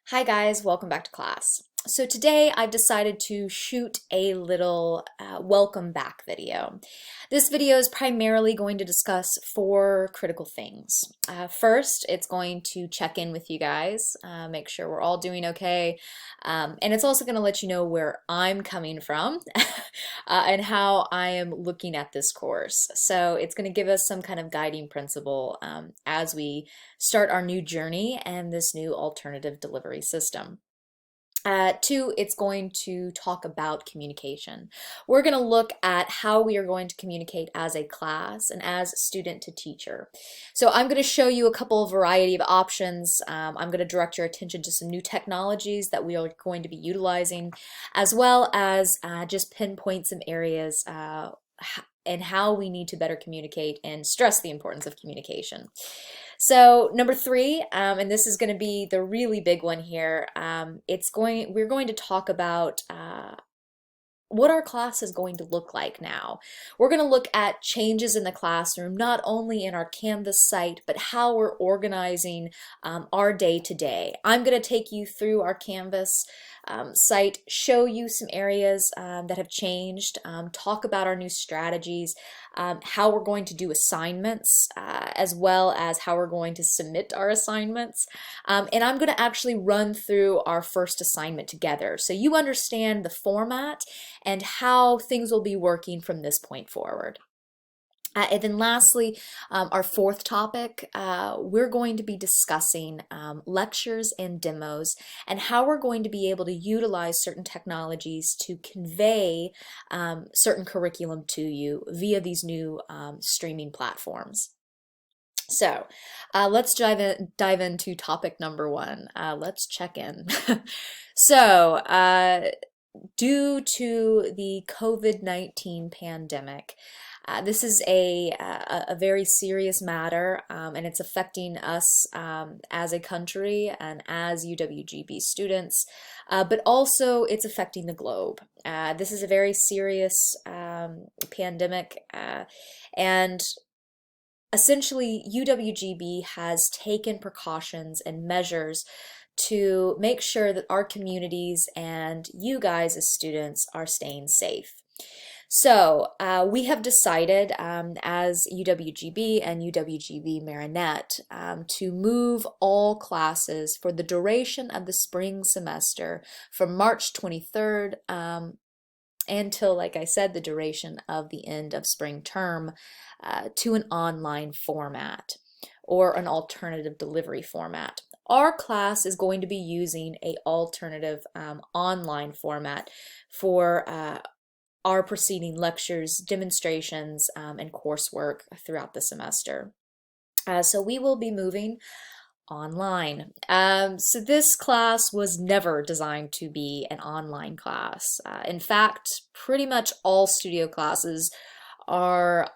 Hi guys, welcome back to class. So today I've decided to shoot a little welcome back video. This video is primarily going to discuss four critical things. First, it's going to check in with you guys, make sure we're all doing okay, and it's also going to let you know where I'm coming from and how I am looking at this course. So it's going to give us some kind of guiding principle as we start our new journey and this new alternative delivery system. Two, it's going to talk about communication. We're going to look at how we are going to communicate as a class and as student to teacher. So I'm going to show you a couple of variety of options. I'm going to direct your attention to some new technologies that we are going to be utilizing, as well as just pinpoint some areas and how we need to better communicate and stress the importance of communication. So number three, and this is going to be the really big one here. We're going to talk about what our class is going to look like now. We're going to look at changes in the classroom, not only in our Canvas site, but how we're organizing our day to day. I'm going to take you through our Canvas site, show you some areas that have changed, talk about our new strategies, how we're going to do assignments, as well as how we're going to submit our assignments. And I'm going to actually run through our first assignment together so you understand the format and how things will be working from this point forward. And then lastly, our fourth topic, we're going to be discussing lectures and demos and how we're going to be able to utilize certain technologies to convey certain curriculum to you via these new streaming platforms. So let's dive into topic number one. Let's check in. So due to the COVID-19 pandemic, this is a very serious matter, and it's affecting us as a country and as UWGB students, but also it's affecting the globe. This is a very serious pandemic, and essentially UWGB has taken precautions and measures to make sure that our communities and you guys as students are staying safe. So we have decided as UWGB and UWGB Marinette to move all classes for the duration of the spring semester from March 23rd until, like I said, the duration of the end of spring term to an online format or an alternative delivery format. Our class is going to be using a alternative online format for our preceding lectures, demonstrations, and coursework throughout the semester. So we will be moving online. So this class was never designed to be an online class. In fact, pretty much all studio classes are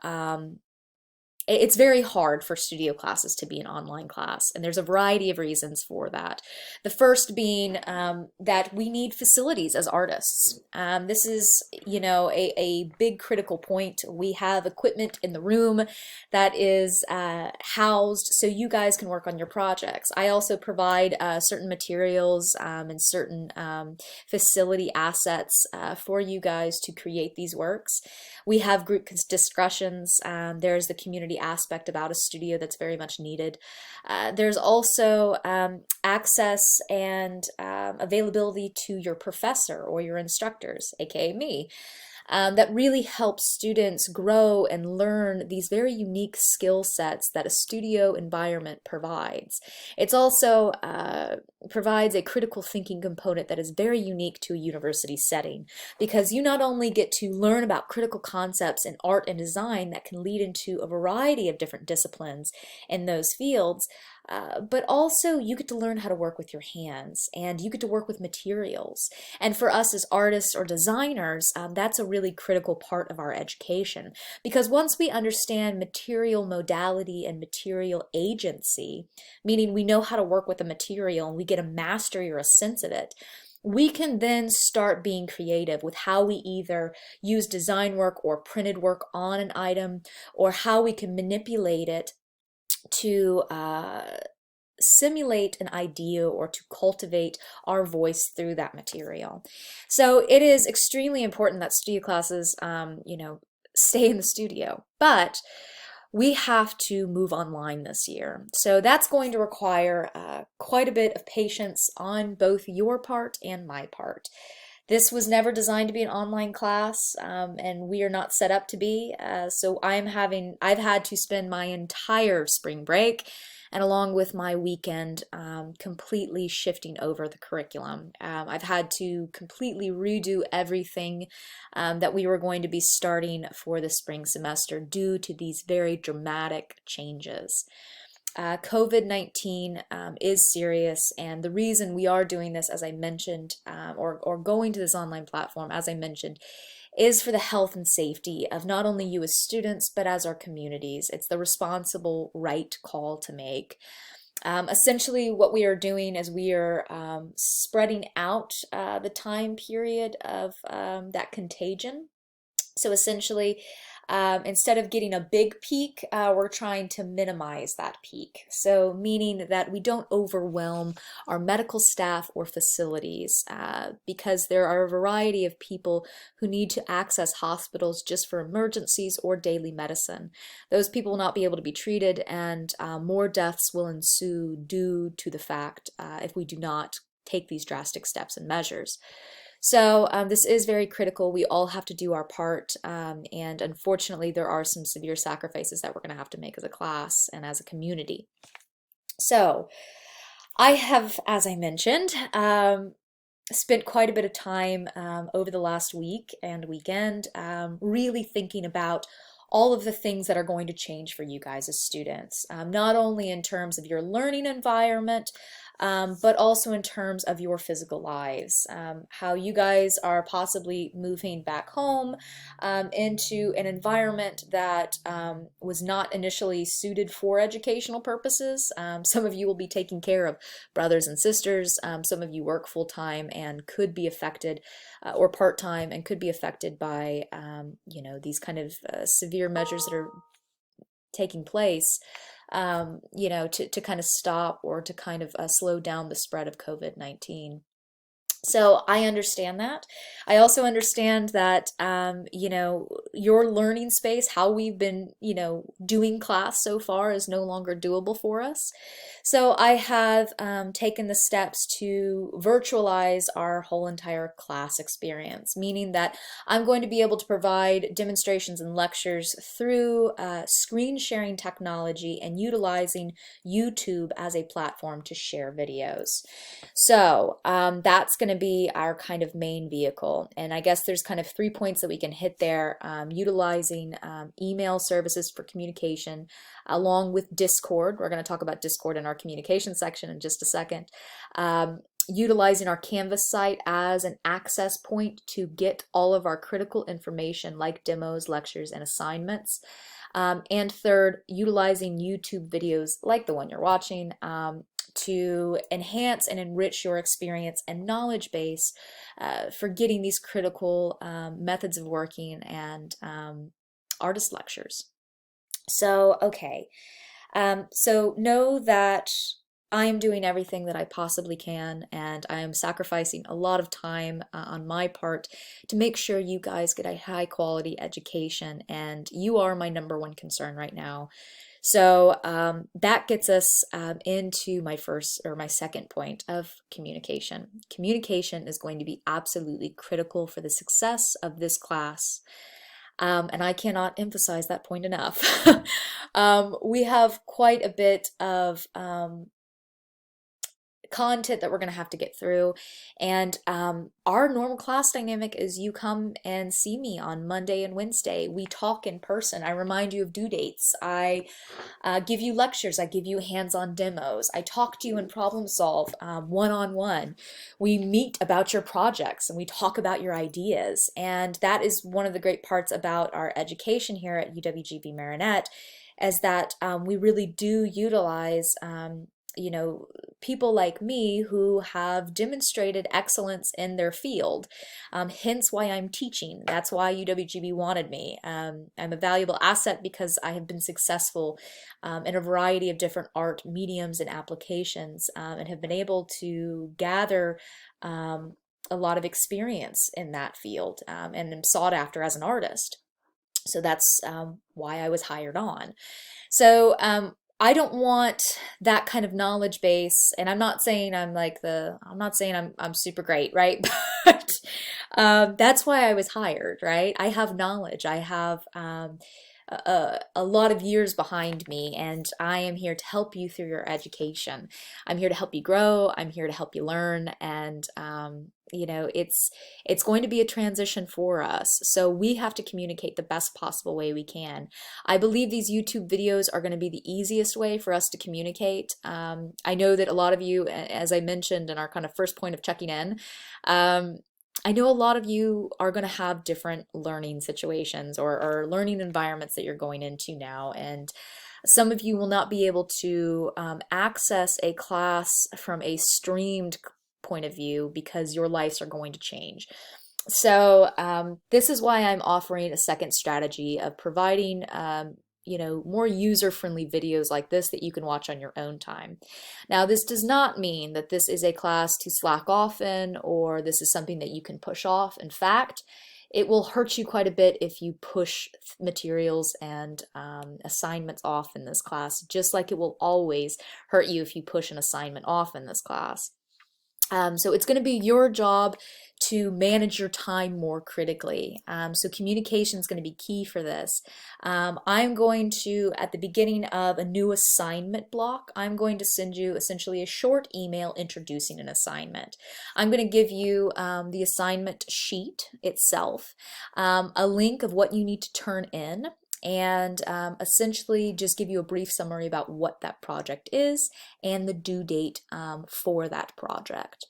it's very hard for studio classes to be an online class, and there's a variety of reasons for that. The first being that we need facilities as artists. This is, a big critical point. We have equipment in the room that is housed so you guys can work on your projects. I also provide certain materials and certain facility assets for you guys to create these works. We have group discussions. There's the community aspect about a studio that's very much needed. There's also access and availability to your professor or your instructors, aka me. That really helps students grow and learn these very unique skill sets that a studio environment provides. It's also provides a critical thinking component that is very unique to a university setting, because you not only get to learn about critical concepts in art and design that can lead into a variety of different disciplines in those fields, but also you get to learn how to work with your hands and you get to work with materials. And for us as artists or designers, that's a really critical part of our education, because once we understand material modality and material agency, meaning we know how to work with a material and we get a mastery or a sense of it, we can then start being creative with how we either use design work or printed work on an item, or how we can manipulate it to simulate an idea or to cultivate our voice through that material. So it is extremely important that studio classes, stay in the studio, but we have to move online this year. So that's going to require quite a bit of patience on both your part and my part. This was never designed to be an online class, and we are not set up to be. So I've had to spend my entire spring break and along with my weekend completely shifting over the curriculum. I've had to completely redo everything that we were going to be starting for the spring semester due to these very dramatic changes. COVID-19 is serious, and the reason we are doing this, as I mentioned, or going to this online platform, as I mentioned, is for the health and safety of not only you as students, but as our communities. It's the responsible, right call to make. Essentially, what we are doing is we are spreading out the time period of that contagion. So essentially, instead of getting a big peak, we're trying to minimize that peak. So meaning that we don't overwhelm our medical staff or facilities because there are a variety of people who need to access hospitals just for emergencies or daily medicine. Those people will not be able to be treated, and more deaths will ensue due to the fact if we do not take these drastic steps and measures. So this is very critical. We all have to do our part, and unfortunately, there are some severe sacrifices that we're going to have to make as a class and as a community. So I have, as I mentioned, spent quite a bit of time over the last week and weekend really thinking about all of the things that are going to change for you guys as students, not only in terms of your learning environment, but also in terms of your physical lives, how you guys are possibly moving back home into an environment that was not initially suited for educational purposes. Some of you will be taking care of brothers and sisters. Some of you work full-time and could be affected, or part-time and could be affected by, these kind of severe measures that are taking place, to kind of stop or to kind of slow down the spread of COVID-19. So I understand that. I also understand that, your learning space, how we've been, doing class so far is no longer doable for us. So I have taken the steps to virtualize our whole entire class experience, meaning that I'm going to be able to provide demonstrations and lectures through screen sharing technology and utilizing YouTube as a platform to share videos. So that's going to be our kind of main vehicle. And I guess there's kind of 3 points that we can hit there, utilizing email services for communication, along with Discord. We're going to talk about Discord in our communication section in just a second. Utilizing our Canvas site as an access point to get all of our critical information like demos, lectures, and assignments. And third, utilizing YouTube videos like the one you're watching to enhance and enrich your experience and knowledge base for getting these critical methods of working and artist lectures. So, okay. So know that I am doing everything that I possibly can, and I am sacrificing a lot of time on my part to make sure you guys get a high quality education, and you are my number one concern right now. So that gets us into my second point of communication. Communication is going to be absolutely critical for the success of this class. And I cannot emphasize that point enough. We have quite a bit of content that we're going to have to get through, and our normal class dynamic is you come and see me on Monday and Wednesday. We talk in person. I remind you of due dates. I give you lectures. I give you hands-on demos. I talk to you and problem solve one-on-one. We meet about your projects and we talk about your ideas, and that is one of the great parts about our education here at UWGB Marinette, is that we really do utilize you know, people like me who have demonstrated excellence in their field. Hence why I'm teaching. That's why UWGB wanted me. I'm a valuable asset because I have been successful in a variety of different art mediums and applications, and have been able to gather a lot of experience in that field, and am sought after as an artist. So that's why I was hired on. So I don't want that kind of knowledge base, and I'm not saying I'm not saying I'm super great, right? But that's why I was hired, right? I have knowledge. I have a lot of years behind me, and I am here to help you through your education. I'm here to help you grow. I'm here to help you learn, and you know, it's going to be a transition for us. So we have to communicate the best possible way we can. I believe these YouTube videos are going to be the easiest way for us to communicate. I know that a lot of you, as I mentioned in our kind of first point of checking in, I know a lot of you are going to have different learning situations or learning environments that you're going into now. And some of you will not be able to access a class from a streamed point of view because your lives are going to change. So this is why I'm offering a second strategy of providing you know, more user-friendly videos like this that you can watch on your own time. Now, this does not mean that this is a class to slack off in, or this is something that you can push off. In fact, it will hurt you quite a bit if you push materials and assignments off in this class, just like it will always hurt you if you push an assignment off in this class. So it's going to be your job to manage your time more critically. So communication is going to be key for this. I'm going to, at the beginning of a new assignment block, I'm going to send you essentially a short email introducing an assignment. I'm going to give you the assignment sheet itself, a link of what you need to turn in, and essentially just give you a brief summary about what that project is and the due date for that project.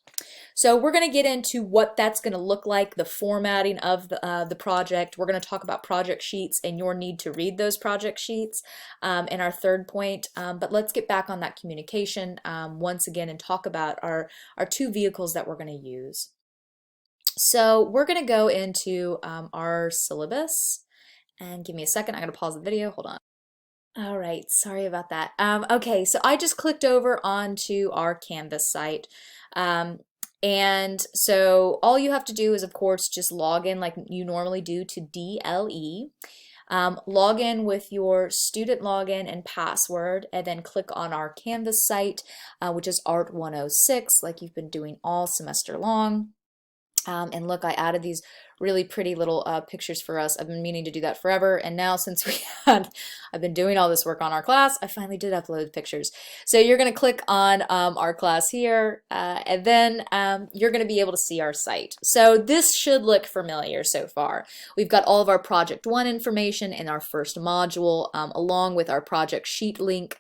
So we're going to get into what that's going to look like, the formatting of the project. We're going to talk about project sheets and your need to read those project sheets in our third point. But let's get back on that communication once again and talk about our two vehicles that we're going to use. So we're going to go into our syllabus. And give me a second, I'm going to pause the video. Hold on. All right, sorry about that. Okay, so I just clicked over onto our Canvas site. And so all you have to do is, of course, just log in like you normally do to DLE. Log in with your student login and password, and then click on our Canvas site, which is Art 106, like you've been doing all semester long. And look, I added these really pretty little pictures for us. I've been meaning to do that forever, and now since I've been doing all this work on our class, I finally did upload pictures. So you're going to click on our class here, and then you're going to be able to see our site. So this should look familiar so far. We've got all of our Project 1 information in our first module, along with our project sheet link.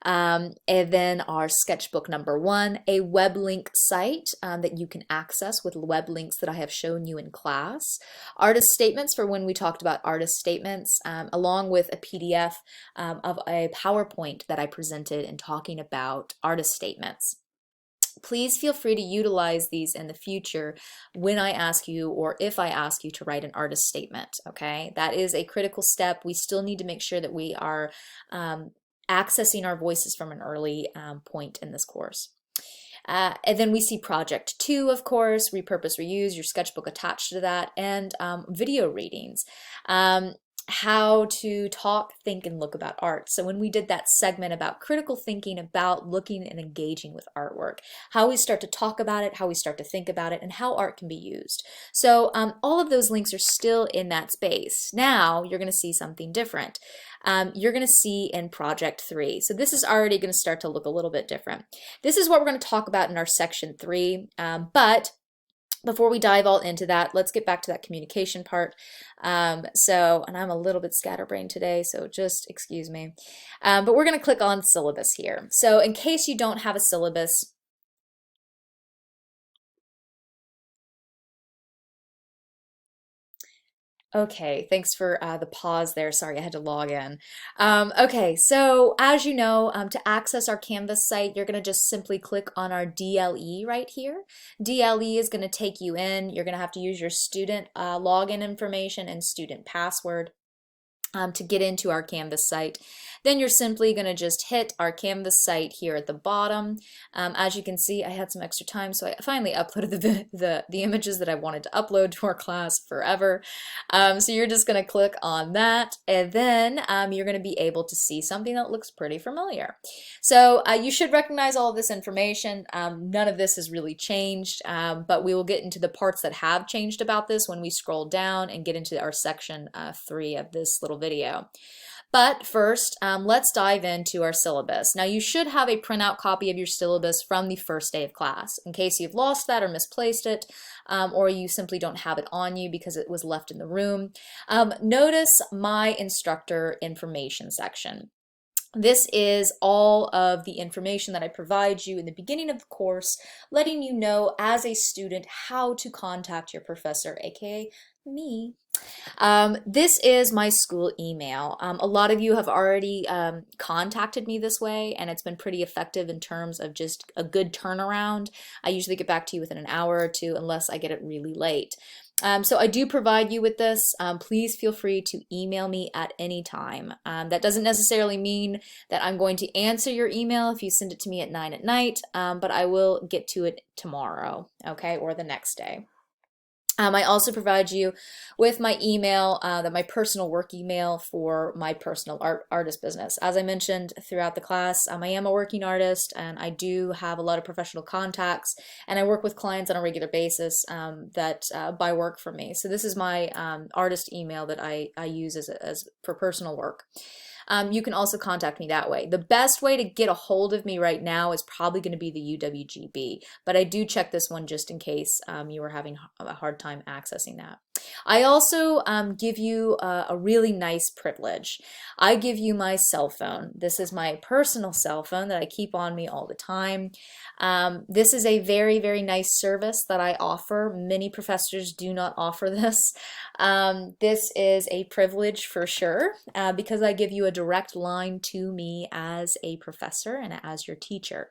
And then our sketchbook number 1, a web link site that you can access with web links that I have shown you in class. Artist statements for when we talked about artist statements, along with a PDF of a PowerPoint that I presented in talking about artist statements. Please feel free to utilize these in the future when I ask you, or if I ask you, to write an artist statement, okay? That is a critical step. We still need to make sure that we are accessing our voices from an early point in this course. And then we see project 2, of course, repurpose, reuse, your sketchbook attached to that, and video readings. How to talk, think, and look about art. So when we did that segment about critical thinking, about looking and engaging with artwork, how we start to talk about it, how we start to think about it, and how art can be used. So all of those links are still in that space. Now you're going to see something different. You're going to see in project 3. So this is already going to start to look a little bit different. This is what we're going to talk about in our section 3, but before we dive all into that, let's get back to that communication part. And I'm a little bit scatterbrained today, so just excuse me. But we're going to click on syllabus here. So in case you don't have a syllabus, Okay, thanks for the pause there. Sorry, I had to log in. Okay, so as you know, to access our Canvas site, you're going to just simply click on our DLE right here. DLE is going to take you in. You're going to have to use your student login information and student password to get into our Canvas site. Then you're simply going to just hit our Canvas site here at the bottom. As you can see, I had some extra time, so I finally uploaded the images that I wanted to upload to our class forever. So you're just going to click on that, and then you're going to be able to see something that looks pretty familiar. So you should recognize all of this information. None of this has really changed, but we will get into the parts that have changed about this when we scroll down and get into our section 3 of this little video. But first, let's dive into our syllabus. Now, you should have a printout copy of your syllabus from the first day of class, in case you've lost that or misplaced it, or you simply don't have it on you because it was left in the room. Notice my instructor information section. This is all of the information that I provide you in the beginning of the course, letting you know as a student how to contact your professor, aka me. This is my school email. A lot of you have already contacted me this way, and it's been pretty effective in terms of just a good turnaround. I usually get back to you within an hour or two unless I get it really late. So I do provide you with this. Please feel free to email me at any time. That doesn't necessarily mean that I'm going to answer your email if you send it to me at 9 at night, but I will get to it tomorrow, okay, or the next day. I also provide you with my email, my personal work email for my personal artist business. As I mentioned throughout the class, I am a working artist, and I do have a lot of professional contacts, and I work with clients on a regular basis that buy work from me. So this is my artist email that I use as for personal work. You can also contact me that way. The best way to get a hold of me right now is probably going to be the UWGB, but I do check this one just in case you are having a hard time accessing that. I also give you a really nice privilege. I give you my cell phone. This is my personal cell phone that I keep on me all the time. This is a very, very nice service that I offer. Many professors do not offer this. This is a privilege for sure because I give you a direct line to me as a professor and as your teacher.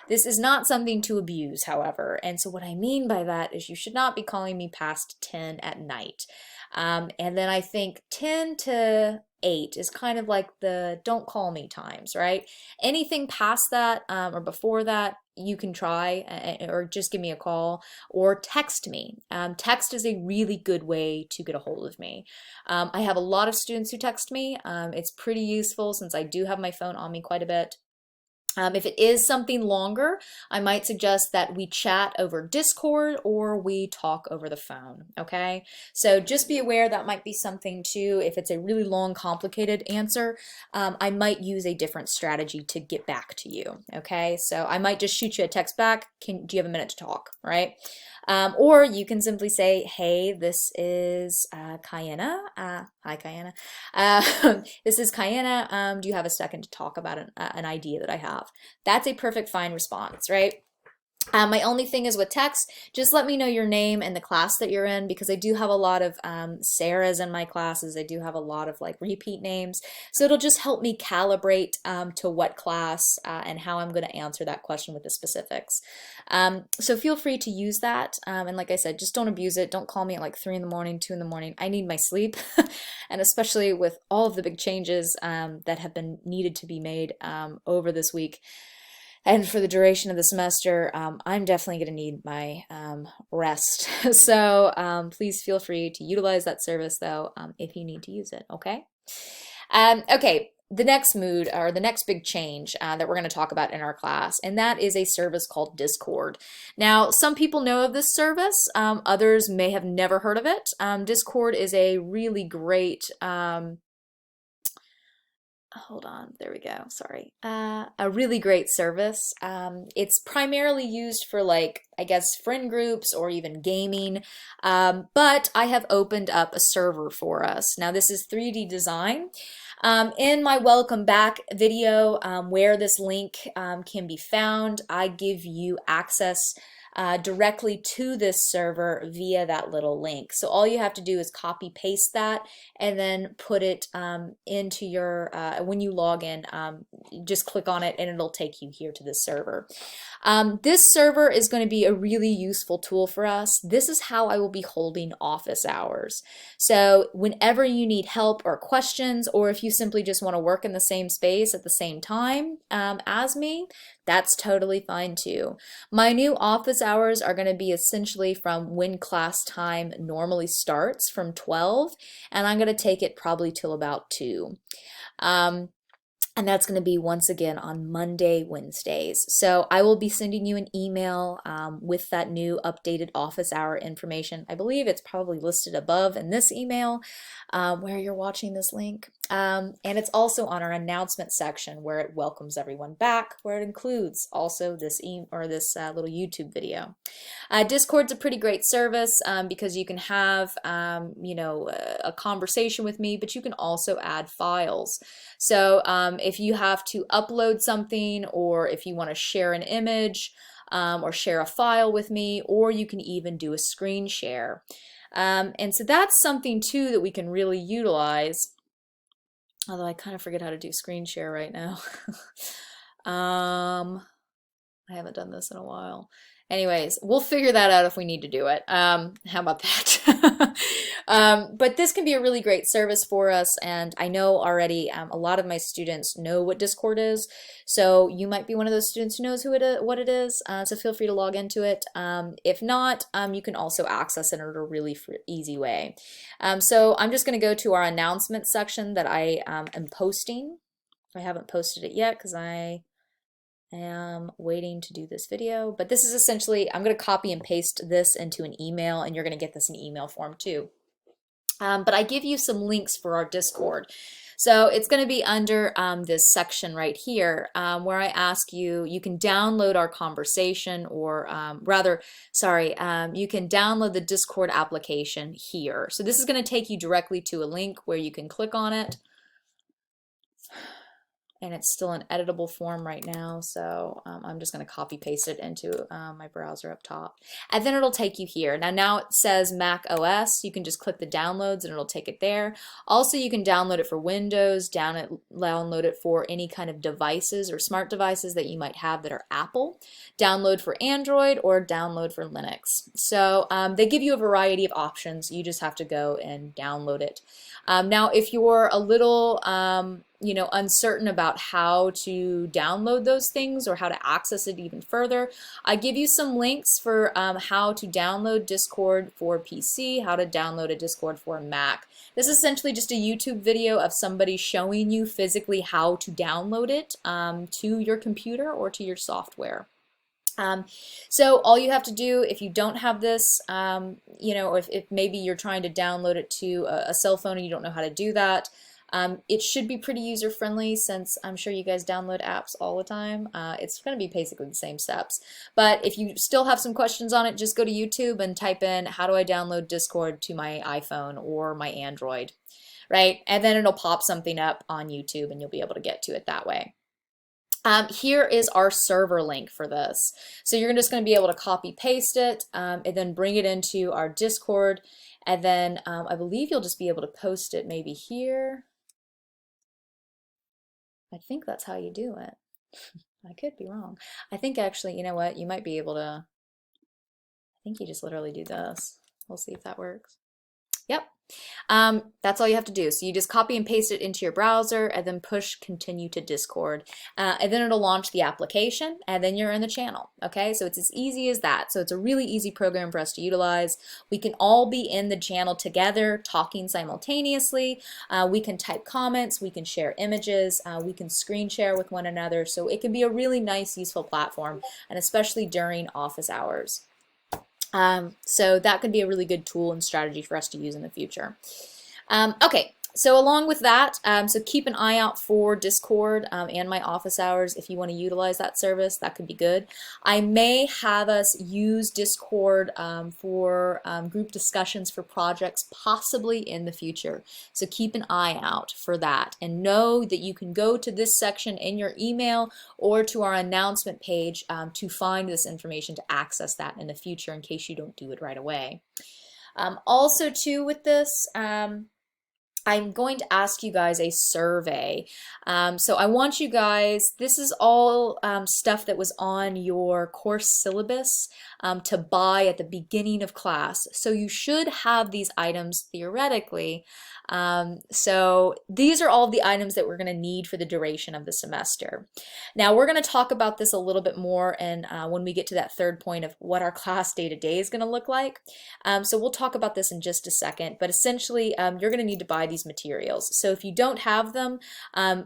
This is not something to abuse, however, and so what I mean by that is you should not be calling me past 10 at night. And then I think 10 to 8 is kind of like the don't call me times, right? Anything past that or before that, you can try or just give me a call or text me. Text is a really good way to get a hold of me. I have a lot of students who text me. It's pretty useful since I do have my phone on me quite a bit. If it is something longer, I might suggest that we chat over Discord or we talk over the phone, okay? So just be aware that might be something too. If it's a really long, complicated answer, I might use a different strategy to get back to you, okay? So I might just shoot you a text back. Do you have a minute to talk, right? Or you can simply say, hey, this is Kayana. Hi, Kayana. This is Kayana. Do you have a second to talk about an idea that I have? That's a perfect fine response, right? My only thing is with text, just let me know your name and the class that you're in because I do have a lot of Sarahs in my classes. I do have a lot of like repeat names. So it'll just help me calibrate to what class and how I'm going to answer that question with the specifics. So feel free to use that. And like I said, just don't abuse it. Don't call me at like 3 in the morning, 2 in the morning. I need my sleep. And especially with all of the big changes that have been needed to be made over this week. And for the duration of the semester, I'm definitely going to need my rest. So please feel free to utilize that service, though, if you need to use it, okay? Okay, the next mood, or the next big change that we're going to talk about in our class, and that is a service called Discord. Now, some people know of this service. Others may have never heard of it. Discord is a really great... hold on, there we go, sorry. A really great service. It's primarily used for like, I guess, friend groups or even gaming, but I have opened up a server for us. Now this is 3D Design. In my welcome back video, where this link can be found, I give you access directly to this server via that little link. So all you have to do is copy paste that and then put it into your, when you log in, just click on it and it'll take you here to this server. This server is going to be a really useful tool for us. This is how I will be holding office hours. So whenever you need help or questions, or if you simply just want to work in the same space at the same time as me, that's totally fine too. My new office hours are going to be essentially from when class time normally starts, from 12, and I'm going to take it probably till about 2. And that's going to be once again on Monday, Wednesdays. So I will be sending you an email with that new updated office hour information. I believe it's probably listed above in this email where you're watching this link. And it's also on our announcement section where it welcomes everyone back, where it includes also this little YouTube video. Discord's a pretty great service because you can have a conversation with me, but you can also add files. So if you have to upload something, or if you want to share an image or share a file with me, or you can even do a screen share. And so that's something too that we can really utilize. Although I kind of forget how to do screen share right now. I haven't done this in a while. Anyways, we'll figure that out if we need to do it. How about that? But this can be a really great service for us, and I know already a lot of my students know what Discord is, so you might be one of those students who knows what it is, so feel free to log into it. If not, you can also access it in a really easy way. So I'm just going to go to our announcement section that I am posting. I haven't posted it yet because I am waiting to do this video, but this is essentially, I'm going to copy and paste this into an email, and you're going to get this in email form too. But I give you some links for our Discord. So it's going to be under this section right here where I ask you, you can download our conversation, or you can download the Discord application here. So this is going to take you directly to a link where you can click on it. And it's still in editable form right now, so I'm just going to copy paste it into my browser up top, and then it'll take you here. Now it says Mac OS. You can just click the downloads and it'll take it there. Also, you can download it for Windows, download it for any kind of devices or smart devices that you might have that are Apple, download for Android, or download for Linux. So they give you a variety of options. You just have to go and download it. Now, if you're a little uncertain about how to download those things or how to access it even further, I give you some links for how to download Discord for PC, how to download a Discord for Mac. This is essentially just a YouTube video of somebody showing you physically how to download it to your computer or to your software. So all you have to do, if you don't have this, or if maybe you're trying to download it to a cell phone and you don't know how to do that, it should be pretty user-friendly, since I'm sure you guys download apps all the time. It's going to be basically the same steps. But if you still have some questions on it, just go to YouTube and type in, how do I download Discord to my iPhone or my Android, right? And then it'll pop something up on YouTube and you'll be able to get to it that way. Here is our server link for this. So you're just going to be able to copy paste it and then bring it into our Discord. And then I believe you'll just be able to post it maybe here. I think that's how you do it. I could be wrong. I think actually, you know what? You might be able to, I think you just literally do this. We'll see if that works. Yep. That's all you have to do. So you just copy and paste it into your browser and then push continue to Discord. And then it'll launch the application and then you're in the channel. Okay, so it's as easy as that. So it's a really easy program for us to utilize. We can all be in the channel together talking simultaneously. We can type comments, we can share images, we can screen share with one another. So it can be a really nice, useful platform, and especially during office hours. So that could be a really good tool and strategy for us to use in the future. Okay, So along with that, so keep an eye out for Discord and my office hours if you want to utilize that service. That could be good. I may have us use Discord for group discussions for projects possibly in the future. So keep an eye out for that and know that you can go to this section in your email or to our announcement page to find this information to access that in the future in case you don't do it right away. Also too with this, I'm going to ask you guys a survey. So I want you guys, this is all stuff that was on your course syllabus to buy at the beginning of class. So you should have these items theoretically. So these are all the items that we're going to need for the duration of the semester. Now we're going to talk about this a little bit more and when we get to that third point of what our class day to day is going to look like. So we'll talk about this in just a second, but essentially you're going to need to buy these materials. So if you don't have them,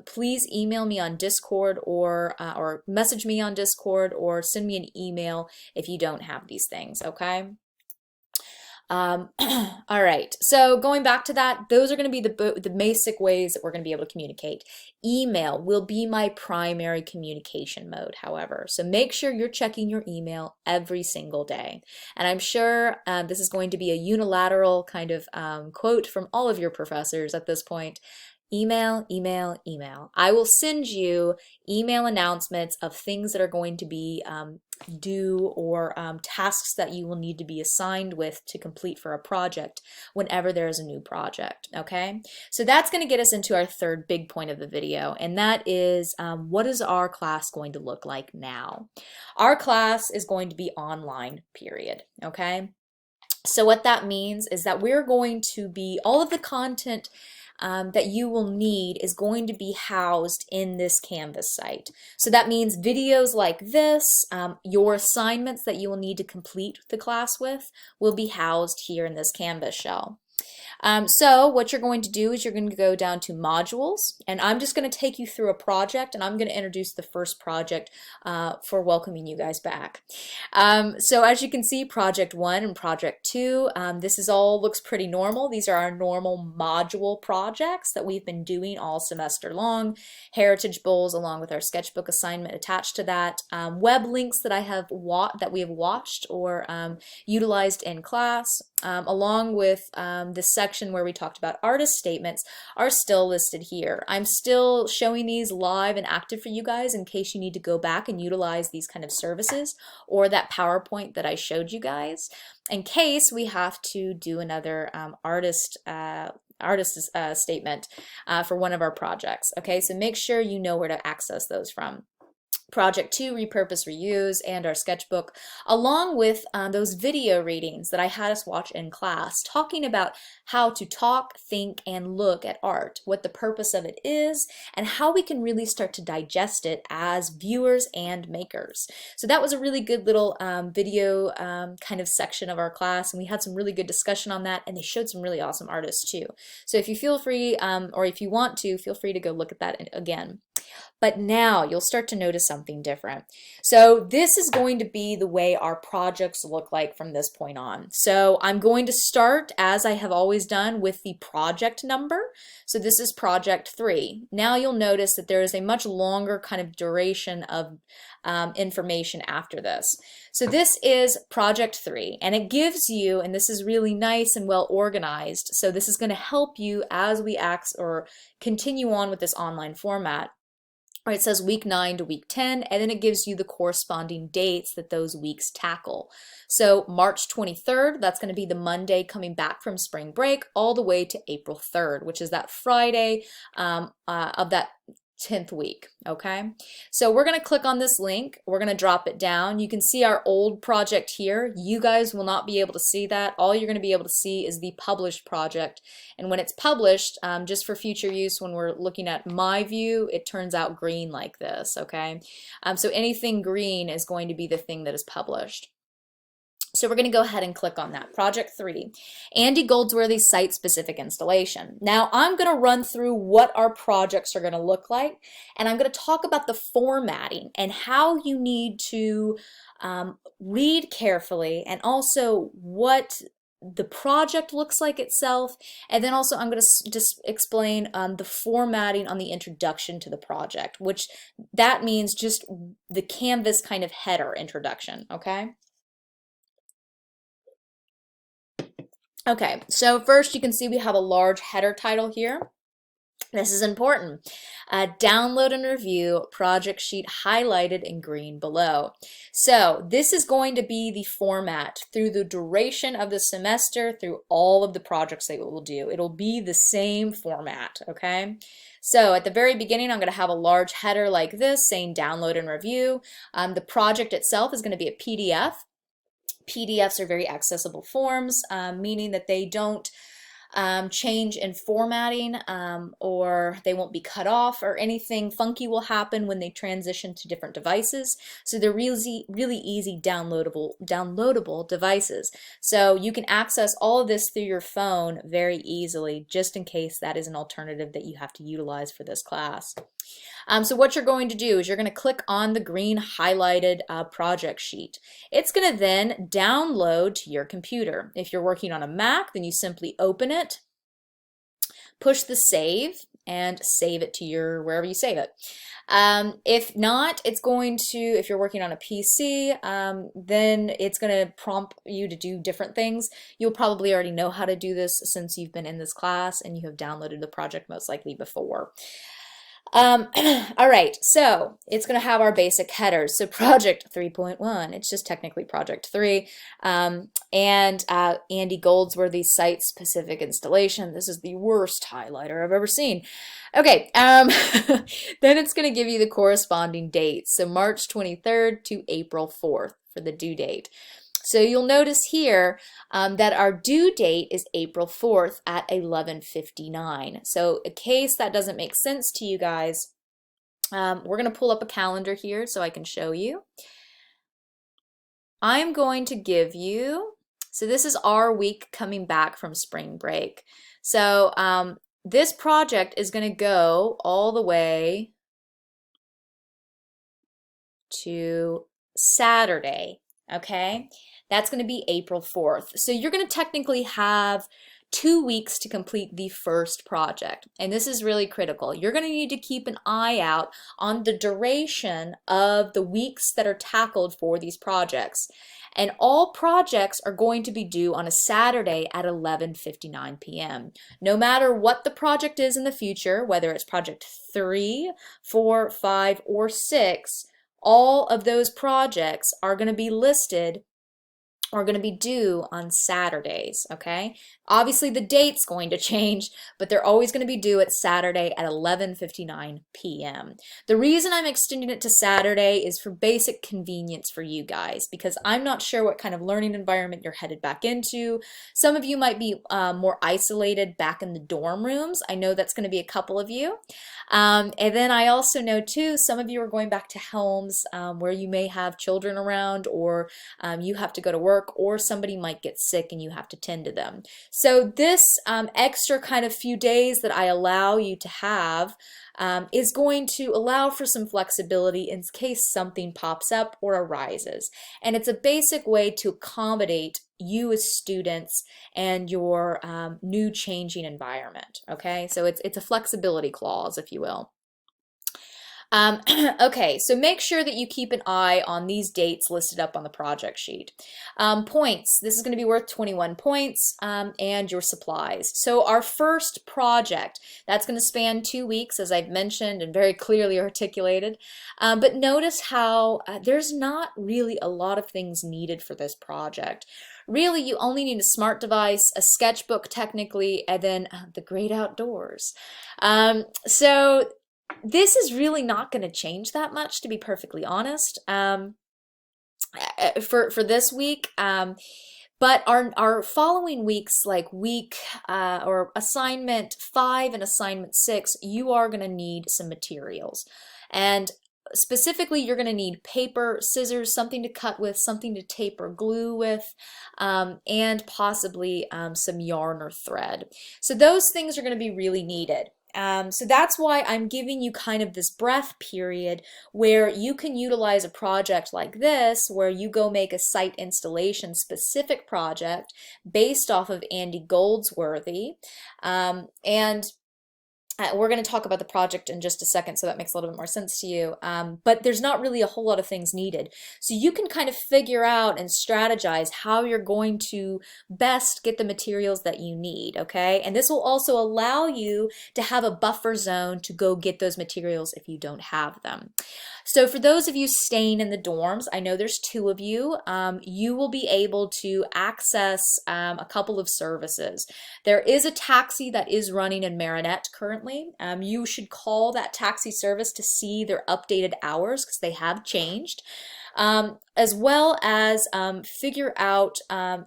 please email me on Discord or message me on Discord or send me an email if you don't have these things, okay? All right, so going back to that, those are going to be the basic ways that we're going to be able to communicate. Email will be my primary communication mode, however. So make sure you're checking your email every single day. And I'm sure this is going to be a unilateral kind of quote from all of your professors at this point. Email, email, email. I will send you email announcements of things that are going to be due or tasks that you will need to be assigned with to complete for a project whenever there is a new project, okay? So that's going to get us into our third big point of the video, and that is what is our class going to look like now? Our class is going to be online, period, okay? So what that means is that we're going to be, all of the content that you will need is going to be housed in this Canvas site. So that means videos like this, your assignments that you will need to complete the class with will be housed here in this Canvas shell. So what you're going to do is you're going to go down to modules, and I'm just going to take you through a project, and I'm going to introduce the first project for welcoming you guys back. So as you can see, project 1 and project 2, this is all looks pretty normal. These are our normal module projects that we've been doing all semester long. Heritage Bowls along with our sketchbook assignment attached to that. Web links that we have watched or utilized in class, along with this section where we talked about artist statements are still listed here. I'm still showing these live and active for you guys in case you need to go back and utilize these kind of services or that PowerPoint that I showed you guys in case we have to do another artist statement for one of our projects. Okay, so make sure you know where to access those from. Project 2, Repurpose, Reuse, and our sketchbook, along with those video readings that I had us watch in class, talking about how to talk, think, and look at art, what the purpose of it is, and how we can really start to digest it as viewers and makers. So that was a really good little video kind of section of our class, and we had some really good discussion on that, and they showed some really awesome artists too. So if you feel free, or if you want to, feel free to go look at that again. But now you'll start to notice something different. So this is going to be the way our projects look like from this point on. So I'm going to start, as I have always done, with the project number. So this is project 3. Now you'll notice that there is a much longer kind of duration of information after this. So this is project 3, and it gives you, and this is really nice and well organized, so this is going to help you as we continue on with this online format. It says week 9 to week 10, and then it gives you the corresponding dates that those weeks tackle. So March 23rd, that's going to be the Monday coming back from spring break, all the way to April 3rd, which is that Friday of that 10th week, okay? So we're going to click on this link. We're going to drop it down. You can see our old project here. You guys will not be able to see that. All you're going to be able to see is the published project. And when it's published, just for future use, when we're looking at my view, it turns out green like this, okay? So anything green is going to be the thing that is published. So we're going to go ahead and click on that. Project 3, Andy Goldsworthy's site-specific installation. Now I'm going to run through what our projects are going to look like, and I'm going to talk about the formatting and how you need to read carefully, and also what the project looks like itself, and then also I'm going to just explain the formatting on the introduction to the project, which that means just the Canvas kind of header introduction, okay? Okay, so first you can see we have a large header title here. This is important. Download and review project sheet highlighted in green below. So this is going to be the format through the duration of the semester, through all of the projects that we'll do. It'll be the same format, okay? So at the very beginning, I'm going to have a large header like this saying download and review. The project itself is going to be a PDF. PDFs are very accessible forms, meaning that they don't change in formatting, or they won't be cut off, or anything funky will happen when they transition to different devices. So they're really easy downloadable devices. So you can access all of this through your phone very easily, just in case that is an alternative that you have to utilize for this class. So what you're going to do is you're going to click on the green highlighted project sheet. It's going to then download to your computer. If you're working on a Mac, then you simply open it, push the save, and save it to your wherever you save it. If not, it's going to, if you're working on a PC, then it's going to prompt you to do different things. You'll probably already know how to do this since you've been in this class and you have downloaded the project most likely before. All right, so it's going to have our basic headers. So project 3.1, it's just technically project 3. And Andy Goldsworthy's site-specific installation. This is the worst highlighter I've ever seen. Okay, then it's going to give you the corresponding dates. So March 23rd to April 4th for the due date. So you'll notice here that our due date is April 4th at 11:59. So in case that doesn't make sense to you guys, we're going to pull up a calendar here so I can show you. I'm going to give you, so this is our week coming back from spring break. So this project is going to go all the way to Saturday, okay? That's going to be April 4th. So you're going to technically have 2 weeks to complete the first project. And this is really critical. You're going to need to keep an eye out on the duration of the weeks that are tackled for these projects. And all projects are going to be due on a Saturday at 11:59 p.m. No matter what the project is in the future, whether it's project 3, 4, 5, or 6, all of those projects are going to be listed are going to be due on Saturdays, okay? Obviously the date's going to change, but they're always going to be due at Saturday at 11:59 p.m. The reason I'm extending it to Saturday is for basic convenience for you guys, because I'm not sure what kind of learning environment you're headed back into. Some of you might be more isolated back in the dorm rooms. I know that's going to be a couple of you. And then I also know too, some of you are going back to homes where you may have children around, or you have to go to work, or somebody might get sick and you have to tend to them. So this extra kind of few days that I allow you to have is going to allow for some flexibility in case something pops up or arises. And it's a basic way to accommodate you as students and your new changing environment, okay? So it's a flexibility clause, if you will. Okay, so make sure that you keep an eye on these dates listed up on the project sheet. Points, this is going to be worth 21 points, and your supplies. So our first project, that's going to span 2 weeks, as I've mentioned and very clearly articulated. But notice how there's not really a lot of things needed for this project. Really, you only need a smart device, a sketchbook technically, and then the great outdoors. So this is really not going to change that much, to be perfectly honest, for this week. But our following weeks, like week or assignment 5 and assignment 6, you are going to need some materials. And specifically, you're going to need paper, scissors, something to cut with, something to tape or glue with, and possibly some yarn or thread. So those things are going to be really needed. So that's why I'm giving you kind of this breath period where you can utilize a project like this, where you go make a site installation specific project based off of Andy Goldsworthy. And we're going to talk about the project in just a second, so that makes a little bit more sense to you. But there's not really a whole lot of things needed. So you can kind of figure out and strategize how you're going to best get the materials that you need, okay? And this will also allow you to have a buffer zone to go get those materials if you don't have them. So for those of you staying in the dorms, I know there's two of you, you will be able to access a couple of services. There is a taxi that is running in Marinette currently. You should call that taxi service to see their updated hours because they have changed. As well as figure out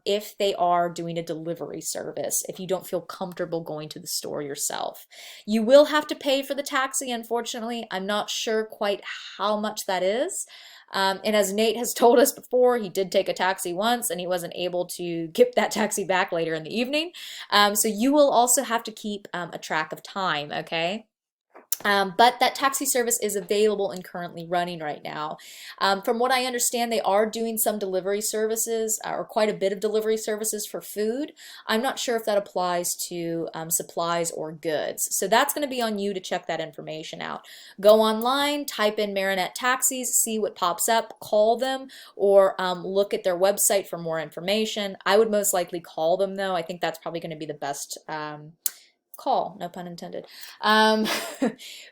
if they are doing a delivery service if you don't feel comfortable going to the store yourself. You will have to pay for the taxi, unfortunately. I'm not sure quite how much that is. And as Nate has told us before, he did take a taxi once and he wasn't able to get that taxi back later in the evening. So you will also have to keep a track of time, okay? But that taxi service is available and currently running right now. From what I understand, they are doing some delivery services or quite a bit of delivery services for food. I'm not sure if that applies to supplies or goods. So that's going to be on you to check that information out. Go online, type in Marinette Taxis, see what pops up, call them, or look at their website for more information. I would most likely call them though. I think that's probably going to be the best call, no pun intended. Um,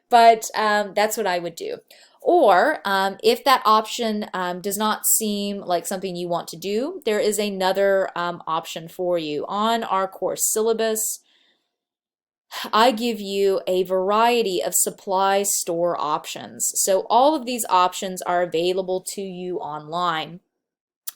but that's what I would do. Or if that option does not seem like something you want to do, there is another option for you. On our course syllabus, I give you a variety of supply store options. So all of these options are available to you online.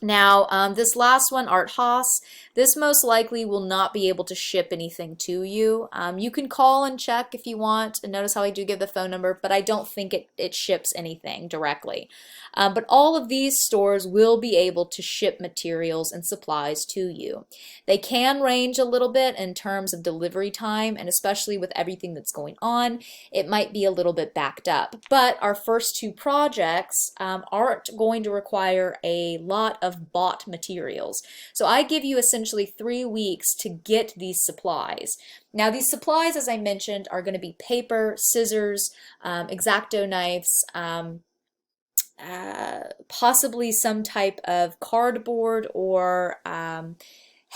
Now, this last one, Art Haas, this most likely will not be able to ship anything to you. You can call and check if you want, and notice how I do give the phone number, but I don't think it ships anything directly. But all of these stores will be able to ship materials and supplies to you. They can range a little bit in terms of delivery time, and especially with everything that's going on, it might be a little bit backed up. But our first two projects aren't going to require a lot of bought materials. So I give you essentially 3 weeks to get these supplies. Now these supplies, as I mentioned, are going to be paper, scissors, X-Acto knives, possibly some type of cardboard or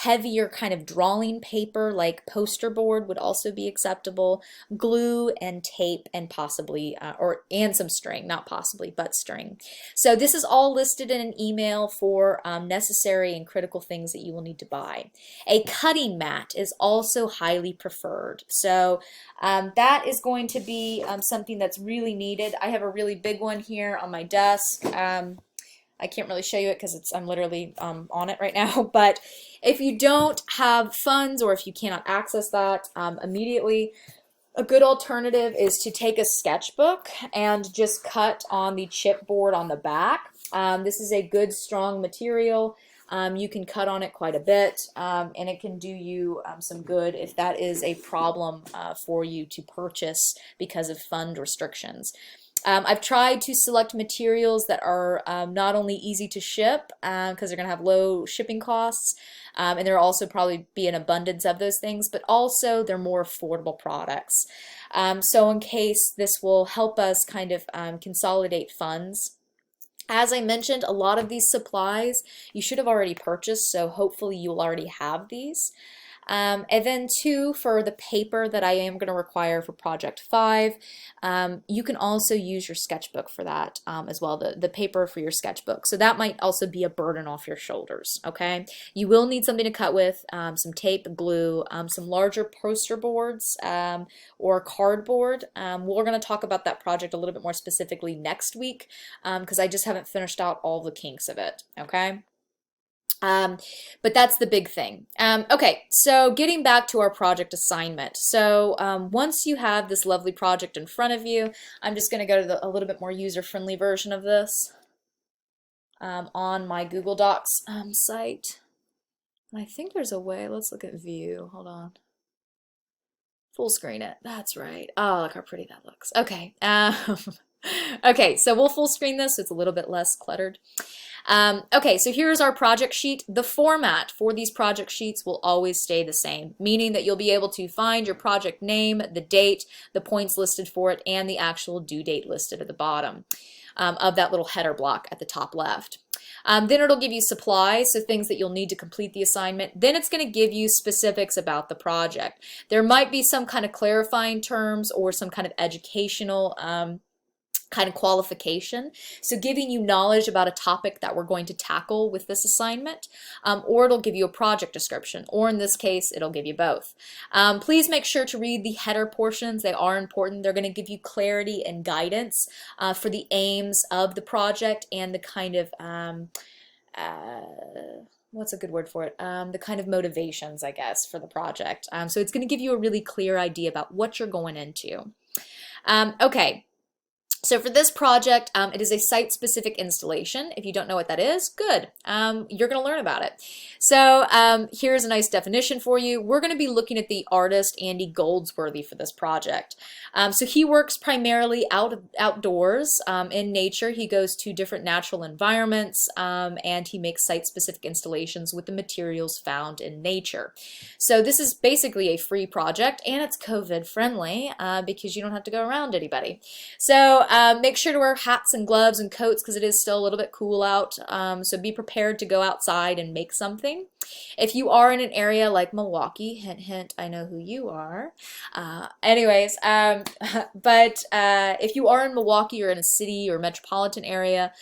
heavier kind of drawing paper like poster board would also be acceptable, glue and tape, and possibly and some string, not possibly but string. So this is all listed in an email for necessary and critical things that you will need to buy. A cutting mat is also highly preferred, so that is going to be something that's really needed. I have a really big one here on my desk. I can't really show you it because I'm literally on it right now, but if you don't have funds or if you cannot access that immediately, a good alternative is to take a sketchbook and just cut on the chipboard on the back. This is a good strong material. You can cut on it quite a bit, and it can do you some good if that is a problem for you to purchase because of fund restrictions. I've tried to select materials that are not only easy to ship because they're going to have low shipping costs, and there will also probably be an abundance of those things, but also they're more affordable products. So in case this will help us kind of consolidate funds. As I mentioned, a lot of these supplies you should have already purchased, so hopefully you'll already have these. And then two, for the paper that I am going to require for Project 5, you can also use your sketchbook for that as well, the paper for your sketchbook. So that might also be a burden off your shoulders, okay? You will need something to cut with, some tape, glue, some larger poster boards or cardboard. We're going to talk about that project a little bit more specifically next week because I just haven't finished out all the kinks of it, okay? But that's the big thing. Okay, so getting back to our project assignment. So once you have this lovely project in front of you, I'm just going to go to a little bit more user-friendly version of this on my Google Docs site. And I think there's a way. Let's look at view. Hold on. Full screen it. That's right. Oh, look how pretty that looks. Okay. Okay, so we'll full screen this so it's a little bit less cluttered. Okay, so here's our project sheet. The format for these project sheets will always stay the same, meaning that you'll be able to find your project name, the date, the points listed for it, and the actual due date listed at the bottom of that little header block at the top left. Then it'll give you supplies, so things that you'll need to complete the assignment. Then it's going to give you specifics about the project. There might be some kind of clarifying terms or some kind of educational kind of qualification, so giving you knowledge about a topic that we're going to tackle with this assignment, or it'll give you a project description, or in this case it'll give you both. Please make sure to read the header portions. They are important. They're going to give you clarity and guidance for the aims of the project and the kind of what's a good word for it? The kind of motivations, I guess, for the project. So it's going to give you a really clear idea about what you're going into. Okay. So for this project, it is a site-specific installation. If you don't know what that is, good. You're going to learn about it. So here's a nice definition for you. We're going to be looking at the artist Andy Goldsworthy for this project. So he works primarily outdoors in nature. He goes to different natural environments and he makes site-specific installations with the materials found in nature. So this is basically a free project, and it's COVID friendly because you don't have to go around anybody. So make sure to wear hats and gloves and coats because it is still a little bit cool out. So be prepared to go outside and make something. If you are in an area like Milwaukee, hint, hint, I know who you are. But if you are in Milwaukee or in a city or metropolitan area,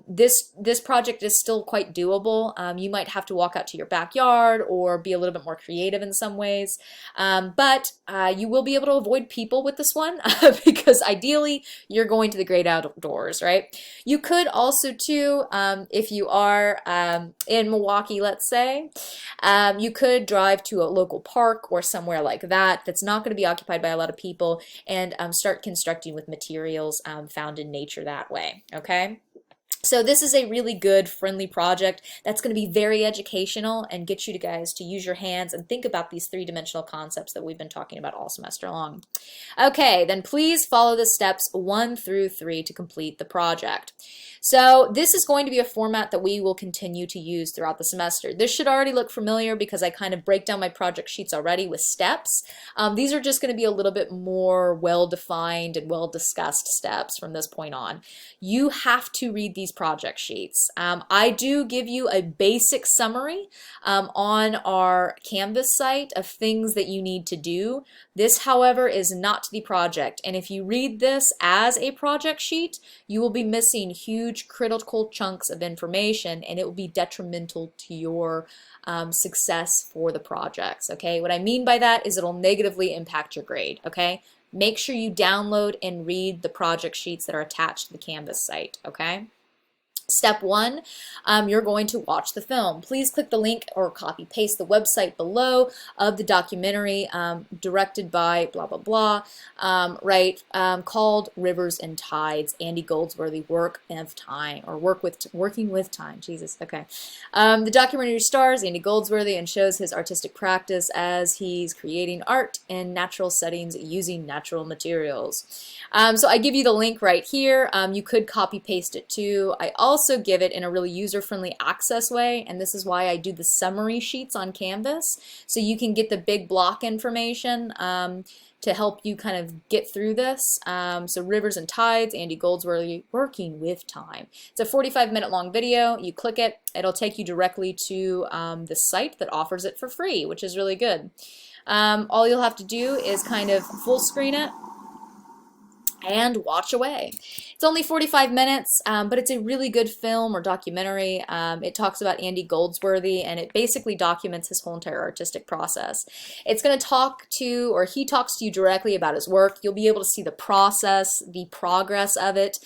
this project is still quite doable. You might have to walk out to your backyard or be a little bit more creative in some ways. But you will be able to avoid people with this one because ideally you're going to the great outdoors, right? You could also too, if you are in Milwaukee, let's say, you could drive to a local park or somewhere like that that's not going to be occupied by a lot of people and start constructing with materials found in nature that way, okay? So this is a really good, friendly project that's going to be very educational and get you guys to use your hands and think about these three-dimensional concepts that we've been talking about all semester long. Okay, then please follow the steps 1 through 3 to complete the project. So this is going to be a format that we will continue to use throughout the semester. This should already look familiar because I kind of break down my project sheets already with steps. These are just going to be a little bit more well-defined and well-discussed steps from this point on. You have to read these project sheets. I do give you a basic summary on our Canvas site of things that you need to do. This, however, is not the project, and if you read this as a project sheet, you will be missing huge critical chunks of information, and it will be detrimental to your success for the projects, okay? What I mean by that is it'll negatively impact your grade, okay? Make sure you download and read the project sheets that are attached to the Canvas site, okay? Step 1, you're going to watch the film. Please click the link or copy paste the website below of the documentary directed by blah blah blah, called Rivers and Tides: Andy Goldsworthy Working with Time. Jesus, okay. The documentary stars Andy Goldsworthy and shows his artistic practice as he's creating art in natural settings using natural materials. So I give you the link right here. You could copy paste it too. I also give it in a really user-friendly access way, and this is why I do the summary sheets on Canvas, so you can get the big block information to help you kind of get through this. So Rivers and Tides, Andy Goldsworthy, Working with Time. It's a 45-minute long video. You click it, it'll take you directly to the site that offers it for free, which is really good. All you'll have to do is kind of full screen it and watch away. It's only 45 minutes, but it's a really good film or documentary. It talks about Andy Goldsworthy, and it basically documents his whole entire artistic process. It's going to talk to, or he talks to you directly about his work. You'll be able to see the process, the progress of it.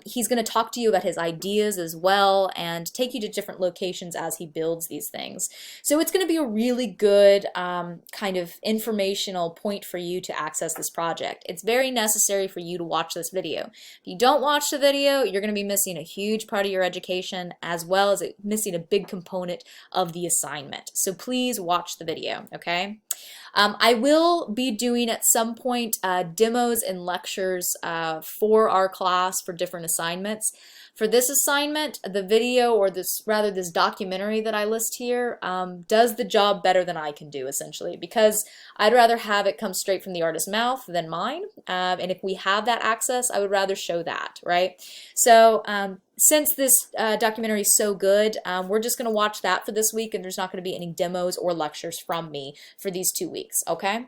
He's going to talk to you about his ideas as well and take you to different locations as he builds these things. So it's going to be a really good kind of informational point for you to access this project. It's very necessary for you to watch this video. If you don't watch the video, you're going to be missing a huge part of your education, as well as missing a big component of the assignment. So please watch the video, okay? I will be doing at some point demos and lectures for our class for different assignments. For this assignment, the video, or this documentary that I list here, does the job better than I can do, essentially, because I'd rather have it come straight from the artist's mouth than mine. And if we have that access, I would rather show that, right? So since this documentary is so good, we're just going to watch that for this week, and there's not going to be any demos or lectures from me for these 2 weeks, okay?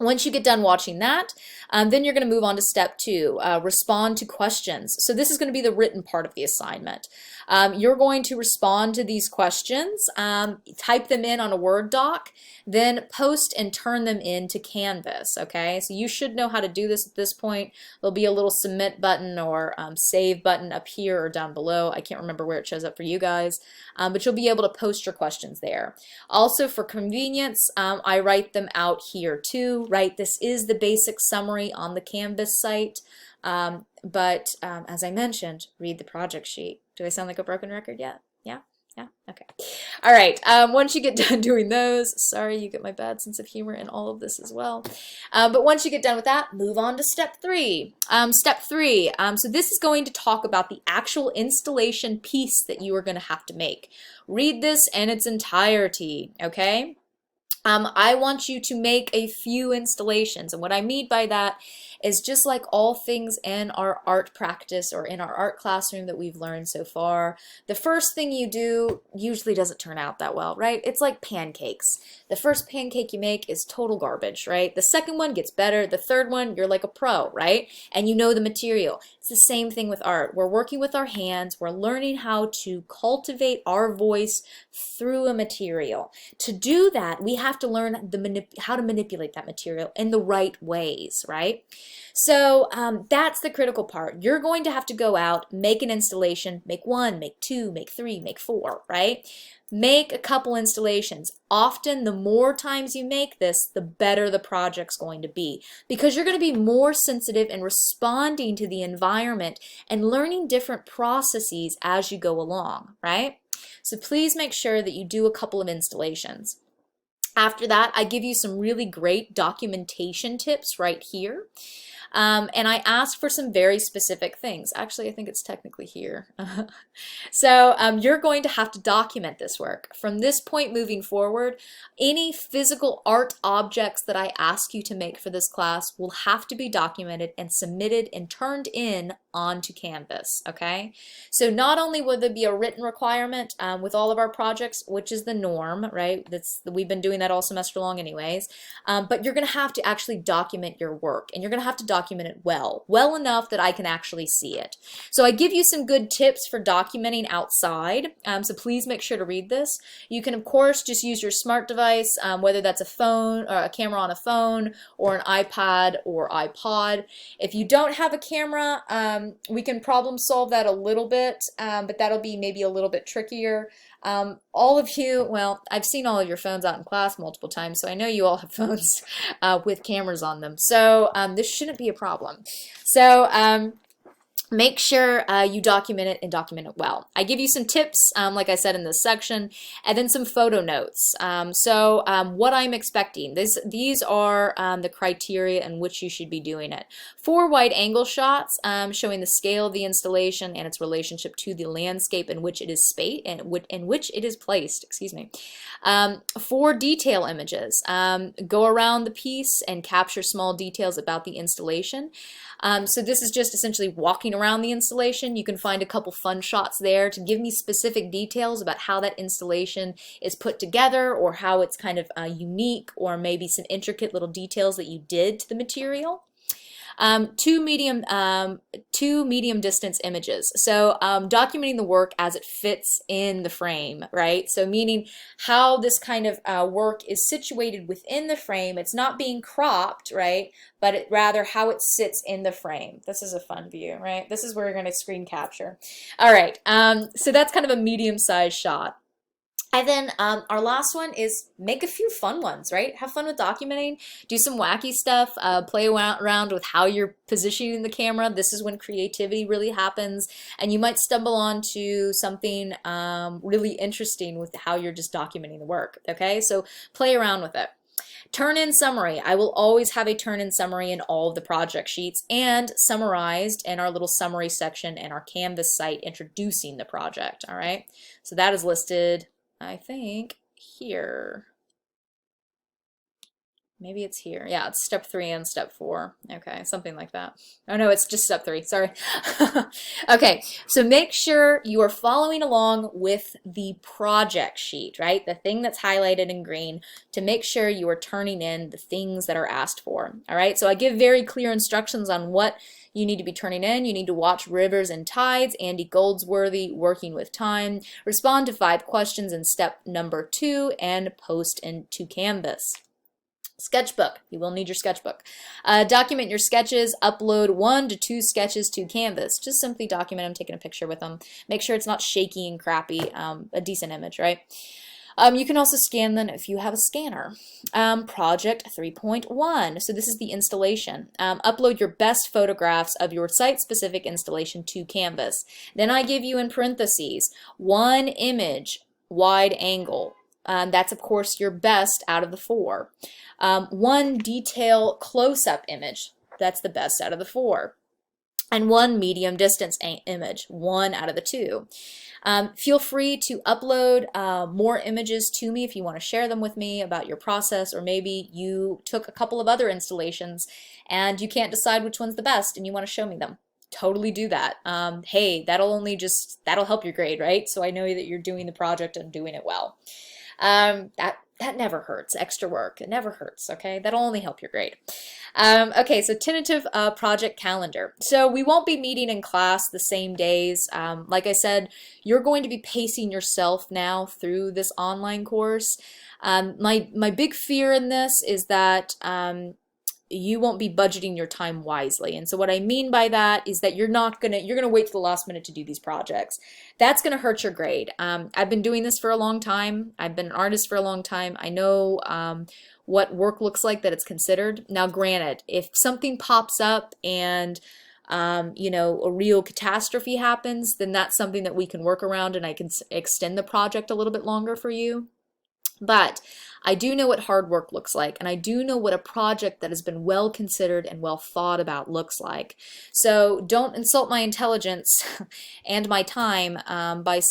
Once you get done watching that, then you're going to move on to step 2, respond to questions. So this is going to be the written part of the assignment. You're going to respond to these questions, type them in on a Word doc, then post and turn them into Canvas, okay? So you should know how to do this at this point. There'll be a little submit button or save button up here or down below. I can't remember where it shows up for you guys, but you'll be able to post your questions there. Also, for convenience, I write them out here too, right? This is the basic summary on the Canvas site, but as I mentioned, read the project sheet. Do I sound like a broken record yet? Yeah? Yeah? Okay. All right. Once you get done doing those, sorry, you get my bad sense of humor in all of this as well. But once you get done with that, move on to step 3. Step 3, so this is going to talk about the actual installation piece that you are going to have to make. Read this in its entirety, okay? I want you to make a few installations, and what I mean by that is, just like all things in our art practice or in our art classroom that we've learned so far, the first thing you do usually doesn't turn out that well, right? It's like pancakes. The first pancake you make is total garbage, right? The second one gets better. The third one, you're like a pro, right? And you know the material. It's the same thing with art. We're working with our hands. We're learning how to cultivate our voice through a material. To do that, we have to learn how to manipulate that material in the right ways, right? So that's the critical part. You're going to have to go out, make an installation, make 1, make 2, make 3, make 4, right? Make a couple installations. Often, the more times you make this, the better the project's going to be, because you're going to be more sensitive and responding to the environment and learning different processes as you go along, right? So please make sure that you do a couple of installations. After that, I give you some really great documentation tips right here. And I ask for some very specific things. Actually, I think it's technically here. So you're going to have to document this work. From this point moving forward, any physical art objects that I ask you to make for this class will have to be documented and submitted and turned in onto Canvas, okay? So not only will there be a written requirement with all of our projects, which is the norm, right? We've been doing that all semester long anyways, but you're going to have to actually document your work, and you're going to have to document it well enough that I can actually see it. So I give you some good tips for documenting outside, so please make sure to read this. You can, of course, just use your smart device, whether that's a phone or a camera on a phone or an iPad or iPod. If you don't have a camera, we can problem solve that a little bit, but that'll be maybe a little bit trickier. All of you, well, I've seen all of your phones out in class multiple times, so I know you all have phones with cameras on them. So this shouldn't be a problem. So make sure you document it and document it well. I give you some tips, like I said in this section, and then some photo notes. What I'm expecting, these are the criteria in which you should be doing it. 4 wide angle shots showing the scale of the installation and its relationship to the landscape in which it is placed. Excuse me. 4 detail images. Go around the piece and capture small details about the installation. So this is just essentially walking around the installation. You can find a couple fun shots there to give me specific details about how that installation is put together, or how it's kind of unique, or maybe some intricate little details that you did to the material. 2 medium distance images. So documenting the work as it fits in the frame, right? So meaning how this kind of work is situated within the frame. It's not being cropped, right? But rather how it sits in the frame. This is a fun view, right? This is where you're going to screen capture. All right, so that's kind of a medium-sized shot. And then our last one is make a few fun ones, right? Have fun with documenting, do some wacky stuff, play around with how you're positioning the camera. This is when creativity really happens, and you might stumble onto something really interesting with how you're just documenting the work, okay? So play around with it. Turn-in summary. I will always have a turn-in summary in all of the project sheets and summarized in our little summary section in our Canvas site introducing the project, all right? So that is listed, I think, here. Maybe it's here. Yeah, it's step 3 and step 4. Okay, something like that. Oh no, it's just step 3. Sorry. Okay, so make sure you are following along with the project sheet, right? The thing that's highlighted in green, to make sure you are turning in the things that are asked for. All right, so I give very clear instructions on what you need to be turning in. You need to watch Rivers and Tides, Andy Goldsworthy, Working with Time, respond to 5 questions in step number 2, and post into Canvas. Sketchbook. You will need your sketchbook. Document your sketches. Upload 1 to 2 sketches to Canvas. Just simply document them, taking a picture with them. Make sure it's not shaky and crappy. A decent image, right? You can also scan them if you have a scanner. Project 3.1. So this is the installation. Upload your best photographs of your site-specific installation to Canvas. Then I give you in parentheses 1 image, wide angle. That's of course your best out of the 4. 1 detail close-up image. That's the best out of the 4. And 1 medium distance image. 1 out of the 2. Feel free to upload more images to me if you want to share them with me about your process, or maybe you took a couple of other installations and you can't decide which one's the best and you want to show me them. Totally do that. Hey, that'll help your grade, right? So I know that you're doing the project and doing it well. That never hurts. Extra work, it never hurts, okay? That'll only help your grade. Okay, so tentative project calendar. So we won't be meeting in class the same days. Like I said, you're going to be pacing yourself now through this online course. My big fear in this is that you won't be budgeting your time wisely. And so what I mean by that is that you're gonna wait to the last minute to do these projects. That's gonna hurt your grade. I've been doing this for a long time. I've been an artist for a long time. I know what work looks like that it's considered. Now granted, if something pops up and you know, a real catastrophe happens, then that's something that we can work around and I can extend the project a little bit longer for you. But I do know what hard work looks like, and I do know what a project that has been well considered and well thought about looks like. So don't insult my intelligence and my time by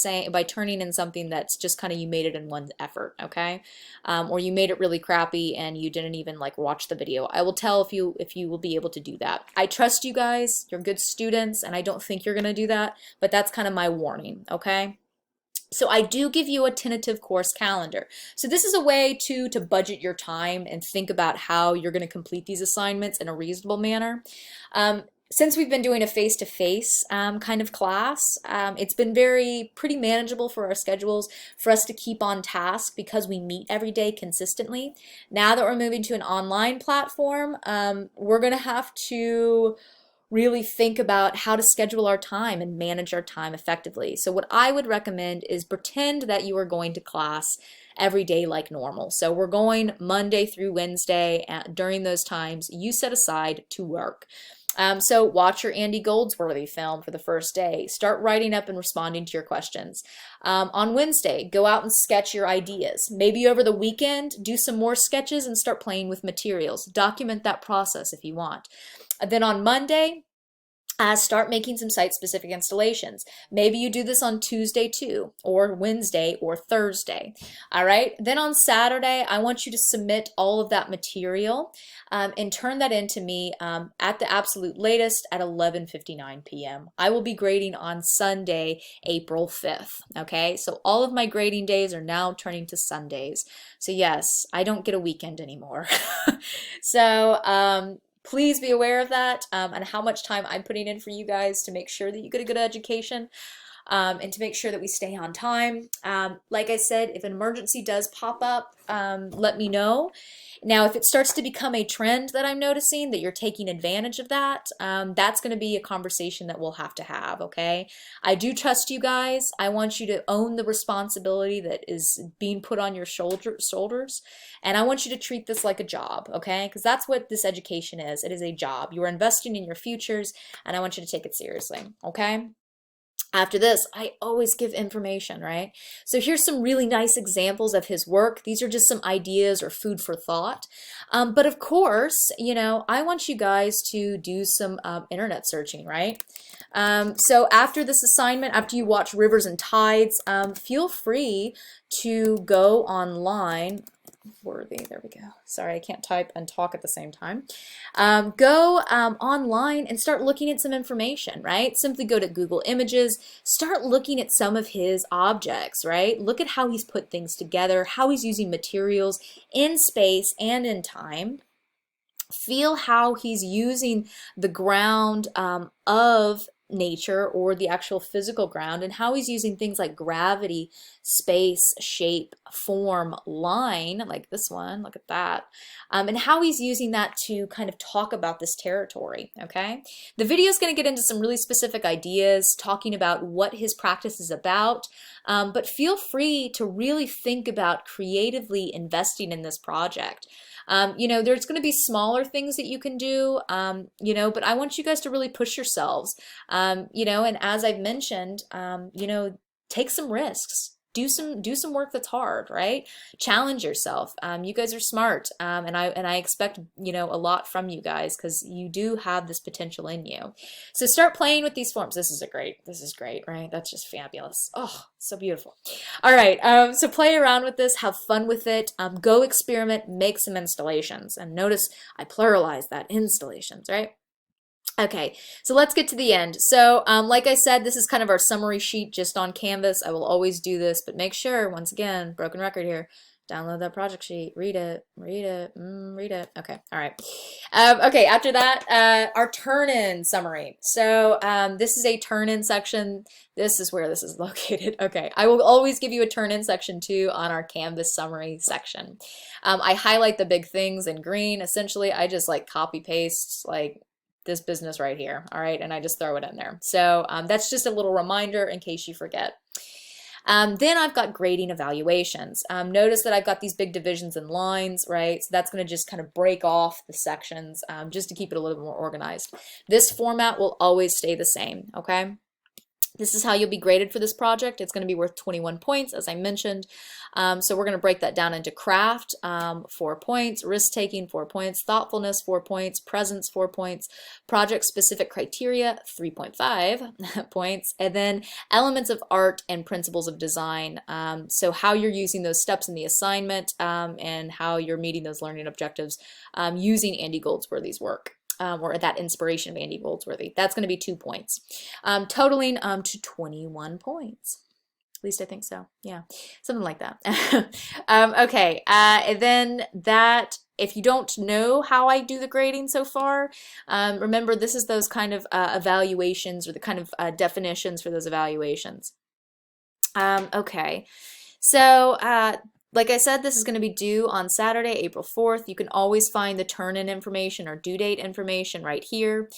turning in something that's just kind of you made it in one effort, okay? Or you made it really crappy and you didn't even like watch the video. I will tell if you will be able to do that. I trust you guys. You're good students, and I don't think you're gonna do that. But that's kind of my warning, okay? So I do give you a tentative course calendar. So this is a way to budget your time and think about how you're going to complete these assignments in a reasonable manner. Since we've been doing a face-to-face kind of class, it's been pretty manageable for our schedules for us to keep on task because we meet every day consistently. Now that we're moving to an online platform, we're going to have to really think about how to schedule our time and manage our time effectively. So what I would recommend is pretend that you are going to class every day like normal. So we're going Monday through Wednesday. During those times, you set aside to work. So watch your Andy Goldsworthy film for the first day. Start writing up and responding to your questions. On Wednesday, go out and sketch your ideas. Maybe over the weekend, do some more sketches and start playing with materials. Document that process if you want. Then on Monday, start making some site-specific installations. Maybe you do this on Tuesday too, or Wednesday or Thursday. All right. Then on Saturday, I want you to submit all of that material and turn that in to me at the absolute latest at 11:59 p.m. I will be grading on Sunday, April 5th. Okay. So all of my grading days are now turning to Sundays. So yes, I don't get a weekend anymore. So, please be aware of that and how much time I'm putting in for you guys to make sure that you get a good education and to make sure that we stay on time. Like I said, if an emergency does pop up, let me know. Now, if it starts to become a trend that I'm noticing that you're taking advantage of that, that's going to be a conversation that we'll have to have, okay? I do trust you guys. I want you to own the responsibility that is being put on your shoulders, and I want you to treat this like a job, okay? Because that's what this education is. It is a job. You are investing in your futures, and I want you to take it seriously, okay? After this, I always give information, right? So here's some really nice examples of his work. These are just some ideas or food for thought. But of course, you know, I want you guys to do some internet searching, right? So after this assignment, after you watch Rivers and Tides, feel free to go online. Worthy, there we go. Sorry, I can't type and talk at the same time. Go online and start looking at some information, right? Simply go to Google Images, start looking at some of his objects, right? Look at how he's put things together, how he's using materials in space and in time. Feel how he's using the ground of nature or the actual physical ground, and how he's using things like gravity, space, shape, form, line, like this one, look at that, and how he's using that to kind of talk about this territory, okay? The video is going to get into some really specific ideas, talking about what his practice is about, but feel free to really think about creatively investing in this project. You know, there's going to be smaller things that you can do, you know, but I want you guys to really push yourselves, you know, and as I've mentioned, you know, take some risks. Do some work that's hard, right? Challenge yourself. You guys are smart, and I expect, you know, a lot from you guys because you do have this potential in you. So start playing with these forms. This is great, right? That's just fabulous. Oh, so beautiful. All right, so play around with this, have fun with it, go experiment, make some installations. And notice I pluralized that, installations, right? Okay, so let's get to the end. So like I said, this is kind of our summary sheet just on Canvas. I will always do this, but make sure, once again, broken record here, download that project sheet, read it, read it, read it. Okay, all right. Okay, after that, our turn-in summary. So this is a turn-in section. This is where this is located. Okay, I will always give you a turn-in section too on our Canvas summary section. I highlight the big things in green. Essentially, I just like copy paste like this business right here, all right, and I just throw it in there. So that's just a little reminder in case you forget. Then I've got grading evaluations. Notice that I've got these big divisions and lines, right? So that's going to just kind of break off the sections just to keep it a little more organized. This format will always stay the same, okay? This is how you'll be graded for this project. It's going to be worth 21 points, as I mentioned. So we're going to break that down into craft, 4 points, risk-taking, 4 points, thoughtfulness, 4 points, presence, 4 points, project-specific criteria, 3.5 points, and then elements of art and principles of design. So how you're using those steps in the assignment and how you're meeting those learning objectives using Andy Goldsworthy's work. Or that inspiration of Andy Goldsworthy. That's going to be 2 points, totaling to 21 points. At least I think so. Yeah, something like that. Okay, and then that, if you don't know how I do the grading so far, remember this is those kind of evaluations, or the kind of definitions for those evaluations. Okay, so like I said, this is going to be due on Saturday, April 4th. You can always find the turn-in information or due date information right here,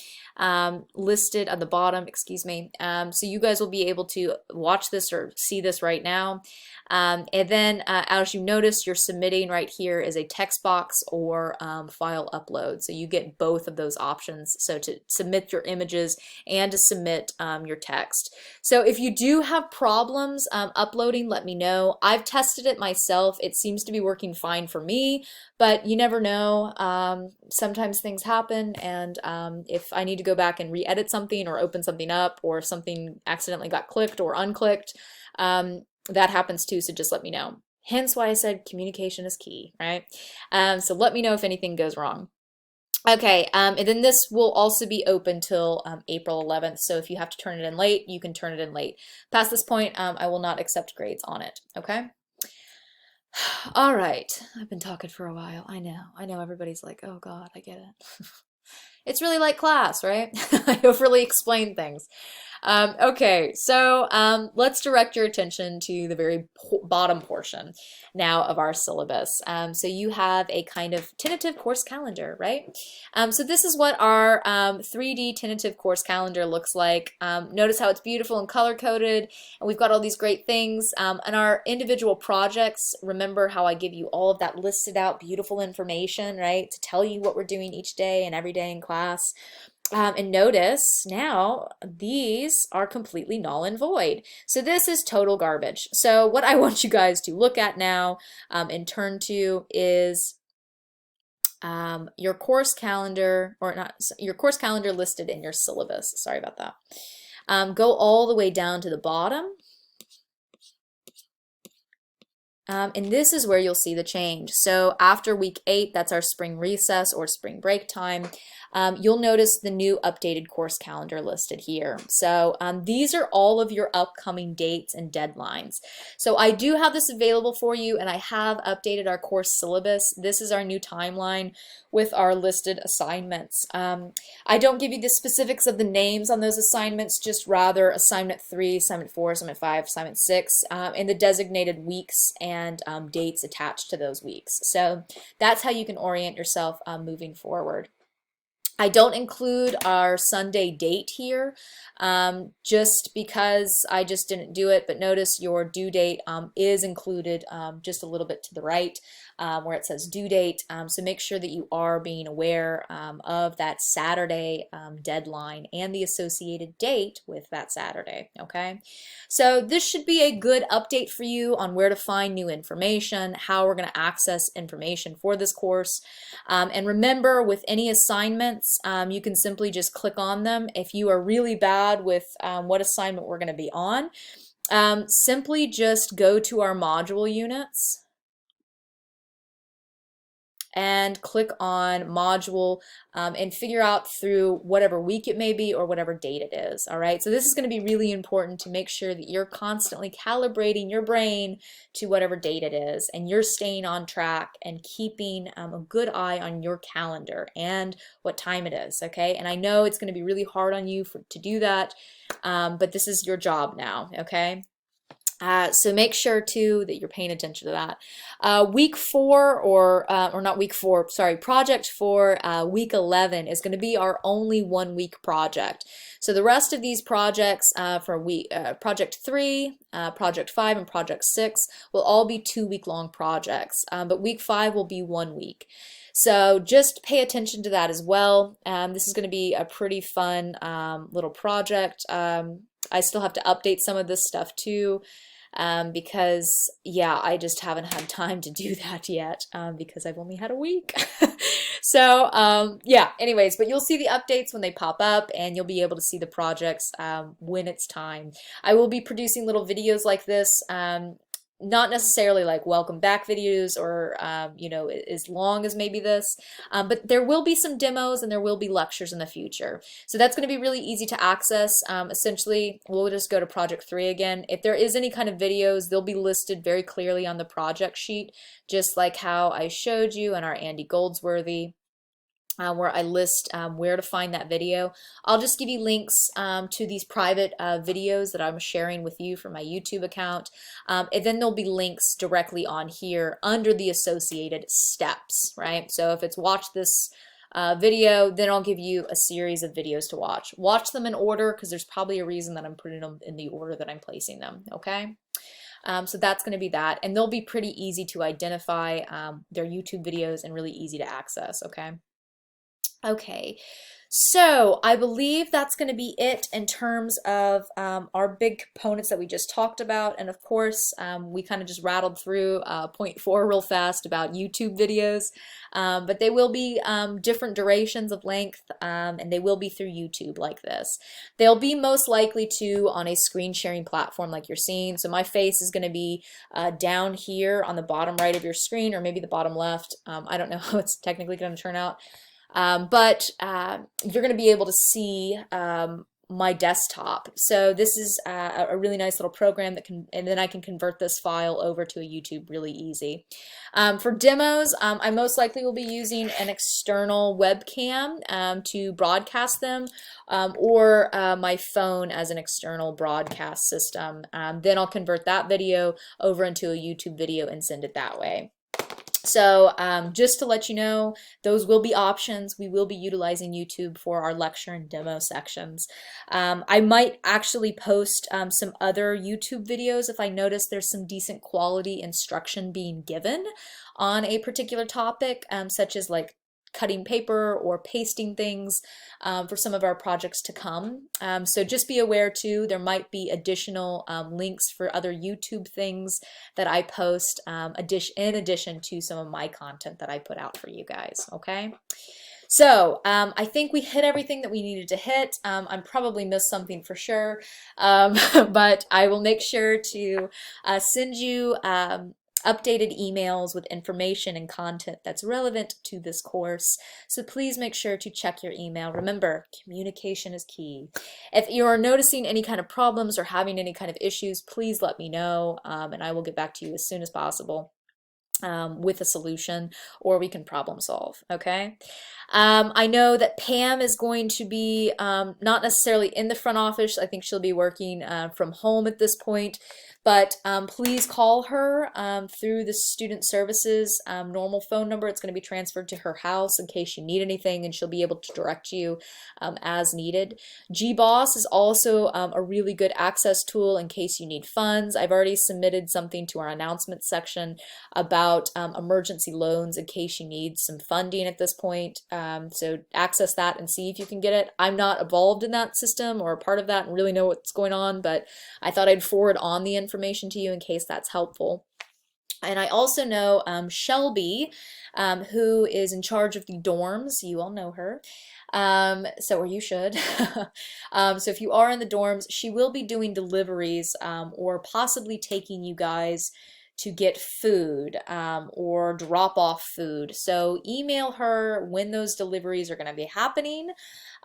listed on the bottom, excuse me. So you guys will be able to watch this or see this right now. And then as you notice, you're submitting right here is a text box or file upload. So you get both of those options. So to submit your images and to submit your text. So if you do have problems uploading, let me know. I've tested it myself. It seems to be working fine for me, but you never know. Sometimes things happen, and if I need to go back and re-edit something or open something up, or if something accidentally got clicked or unclicked, that happens too, so just let me know. Hence why I said communication is key, right? So let me know if anything goes wrong. Okay, and then this will also be open till April 11th, so if you have to turn it in late, you can turn it in late. Past this point, I will not accept grades on it, okay? All right, I've been talking for a while. I know everybody's like, oh God, I get it. It's really like class, right? I overly explain things. Okay, so let's direct your attention to the very bottom portion now of our syllabus. So you have a kind of tentative course calendar, right? So this is what our 3D tentative course calendar looks like. Notice how it's beautiful and color-coded, and we've got all these great things. And our individual projects, remember how I give you all of that listed out beautiful information, right? To tell you what we're doing each day and every day in class. And notice now these are completely null and void. So this is total garbage. So what I want you guys to look at now and turn to is your course calendar, or not, your course calendar listed in your syllabus. Sorry about that. Go all the way down to the bottom. And this is where you'll see the change. So after week 8, that's our spring recess or spring break time, you'll notice the new updated course calendar listed here. So these are all of your upcoming dates and deadlines. So I do have this available for you, and I have updated our course syllabus. This is our new timeline with our listed assignments. I don't give you the specifics of the names on those assignments, just rather assignment 3, assignment 4, assignment 5, assignment 6, and the designated weeks and dates attached to those weeks. So that's how you can orient yourself moving forward. I don't include our Sunday date here just because I just didn't do it, but notice your due date is included just a little bit to the right where it says due date. So make sure that you are being aware of that Saturday deadline and the associated date with that Saturday, okay? So this should be a good update for you on where to find new information, how we're going to access information for this course. And remember, with any assignments, you can simply just click on them. If you are really bad with what assignment we're going to be on, simply just go to our module units and click on module and figure out through whatever week it may be or whatever date it is. All right, so this is going to be really important to make sure that you're constantly calibrating your brain to whatever date it is, and you're staying on track and keeping a good eye on your calendar and what time it is. Okay, and I know it's going to be really hard on you to do that, but this is your job now. Okay. So make sure too that you're paying attention to that. Week 4, or not week 4, sorry, project for week 11 is going to be our only 1-week project. So the rest of these projects for project 3, project 5, and project 6 will all be 2-week long projects, but week 5 will be 1 week. So just pay attention to that as well. This is going to be a pretty fun little project. I still have to update some of this stuff too. Because yeah, I just haven't had time to do that yet because I've only had a week. So yeah, anyways, but you'll see the updates when they pop up, and you'll be able to see the projects when it's time. I will be producing little videos like this, not necessarily like welcome back videos or you know, as long as maybe this, but there will be some demos and there will be lectures in the future. So that's going to be really easy to access. Essentially, we'll just go to project 3 again. If there is any kind of videos, they'll be listed very clearly on the project sheet, just like how I showed you in our Andy Goldsworthy, where I list where to find that video. I'll just give you links to these private videos that I'm sharing with you from my YouTube account. And then there'll be links directly on here under the associated steps, right? So if it's watch this video, then I'll give you a series of videos to watch. Watch them in order, because there's probably a reason that I'm putting them in the order that I'm placing them, okay? So that's going to be that, and they'll be pretty easy to identify. They're YouTube videos and really easy to access, okay? Okay, so I believe that's going to be it in terms of our big components that we just talked about. And of course, we kind of just rattled through point 4 real fast about YouTube videos, but they will be different durations of length, and they will be through YouTube like this. They'll be most likely to on a screen sharing platform like you're seeing. So my face is going to be down here on the bottom right of your screen, or maybe the bottom left. I don't know how it's technically going to turn out. But you're going to be able to see my desktop. So this is a really nice little program that can, and then I can convert this file over to a YouTube really easy. For demos, I most likely will be using an external webcam to broadcast them, or my phone as an external broadcast system. Then I'll convert that video over into a YouTube video and send it that way. So just to let you know, those will be options. We will be utilizing YouTube for our lecture and demo sections. I might actually post some other YouTube videos if I notice there's some decent quality instruction being given on a particular topic, such as like cutting paper or pasting things for some of our projects to come. So just be aware too, there might be additional links for other YouTube things that I post in addition to some of my content that I put out for you guys, okay? So I think we hit everything that we needed to hit. I probably missed something for sure, but I will make sure to send you updated emails with information and content that's relevant to this course. So please make sure to check your email. Remember, communication is key. If you are noticing any kind of problems or having any kind of issues, please let me know, and I will get back to you as soon as possible with a solution, or we can problem solve, okay? I know that Pam is going to be not necessarily in the front office. I think she'll be working from home at this point, but please call her through the student services normal phone number. It's going to be transferred to her house in case you need anything, and she'll be able to direct you as needed. GBoss is also a really good access tool in case you need funds. I've already submitted something to our announcements section about emergency loans in case you need some funding at this point. So access that and see if you can get it. I'm not involved in that system or a part of that and really know what's going on, but I thought I'd forward on the information to you in case that's helpful. And I also know Shelby, who is in charge of the dorms. You all know her. Or you should. So if you are in the dorms, she will be doing deliveries or possibly taking you guys to get food or drop off food. So email her when those deliveries are going to be happening.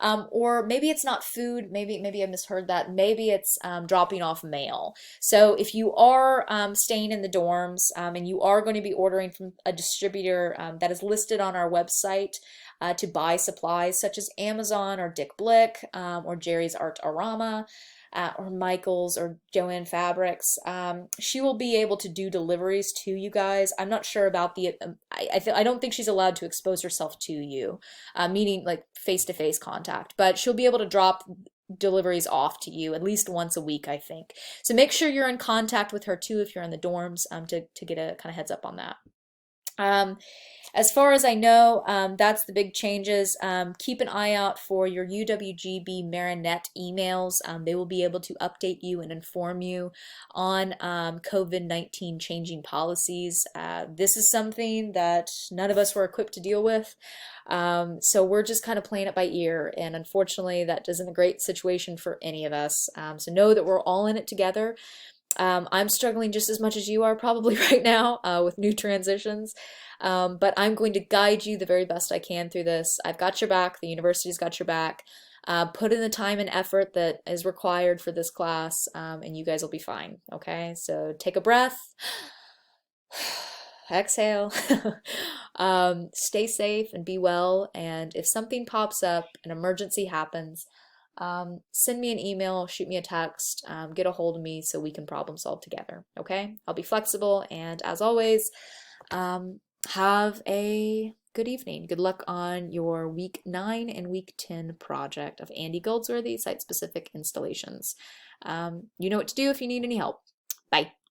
Or maybe it's not food, maybe I misheard that. Maybe it's dropping off mail. So if you are staying in the dorms and you are going to be ordering from a distributor that is listed on our website to buy supplies such as Amazon or Dick Blick or Jerry's Art Arama, or Michaels or Joanne Fabrics, she will be able to do deliveries to you guys. I'm not sure about the, I don't think she's allowed to expose herself to you, meaning like face-to-face contact, but she'll be able to drop deliveries off to you at least once a week, I think. So make sure you're in contact with her too if you're in the dorms to get a kind of heads up on that. As far as I know, that's the big changes. Keep an eye out for your UWGB Marinette emails. They will be able to update you and inform you on COVID-19 changing policies. This is something that none of us were equipped to deal with. So we're just kind of playing it by ear, and unfortunately that isn't a great situation for any of us. So know that we're all in it together. I'm struggling just as much as you are probably right now with new transitions, but I'm going to guide you the very best I can through this. I've got your back. The university's got your back. Put in the time and effort that is required for this class, and you guys will be fine, okay? So take a breath. Exhale. Stay safe and be well, and if something pops up, an emergency happens, send me an email, shoot me a text, get a hold of me so we can problem solve together, okay? I'll be flexible, and as always, have a good evening. Good luck on your week 9 and week 10 project of Andy Goldsworthy site-specific installations. You know what to do if you need any help. Bye.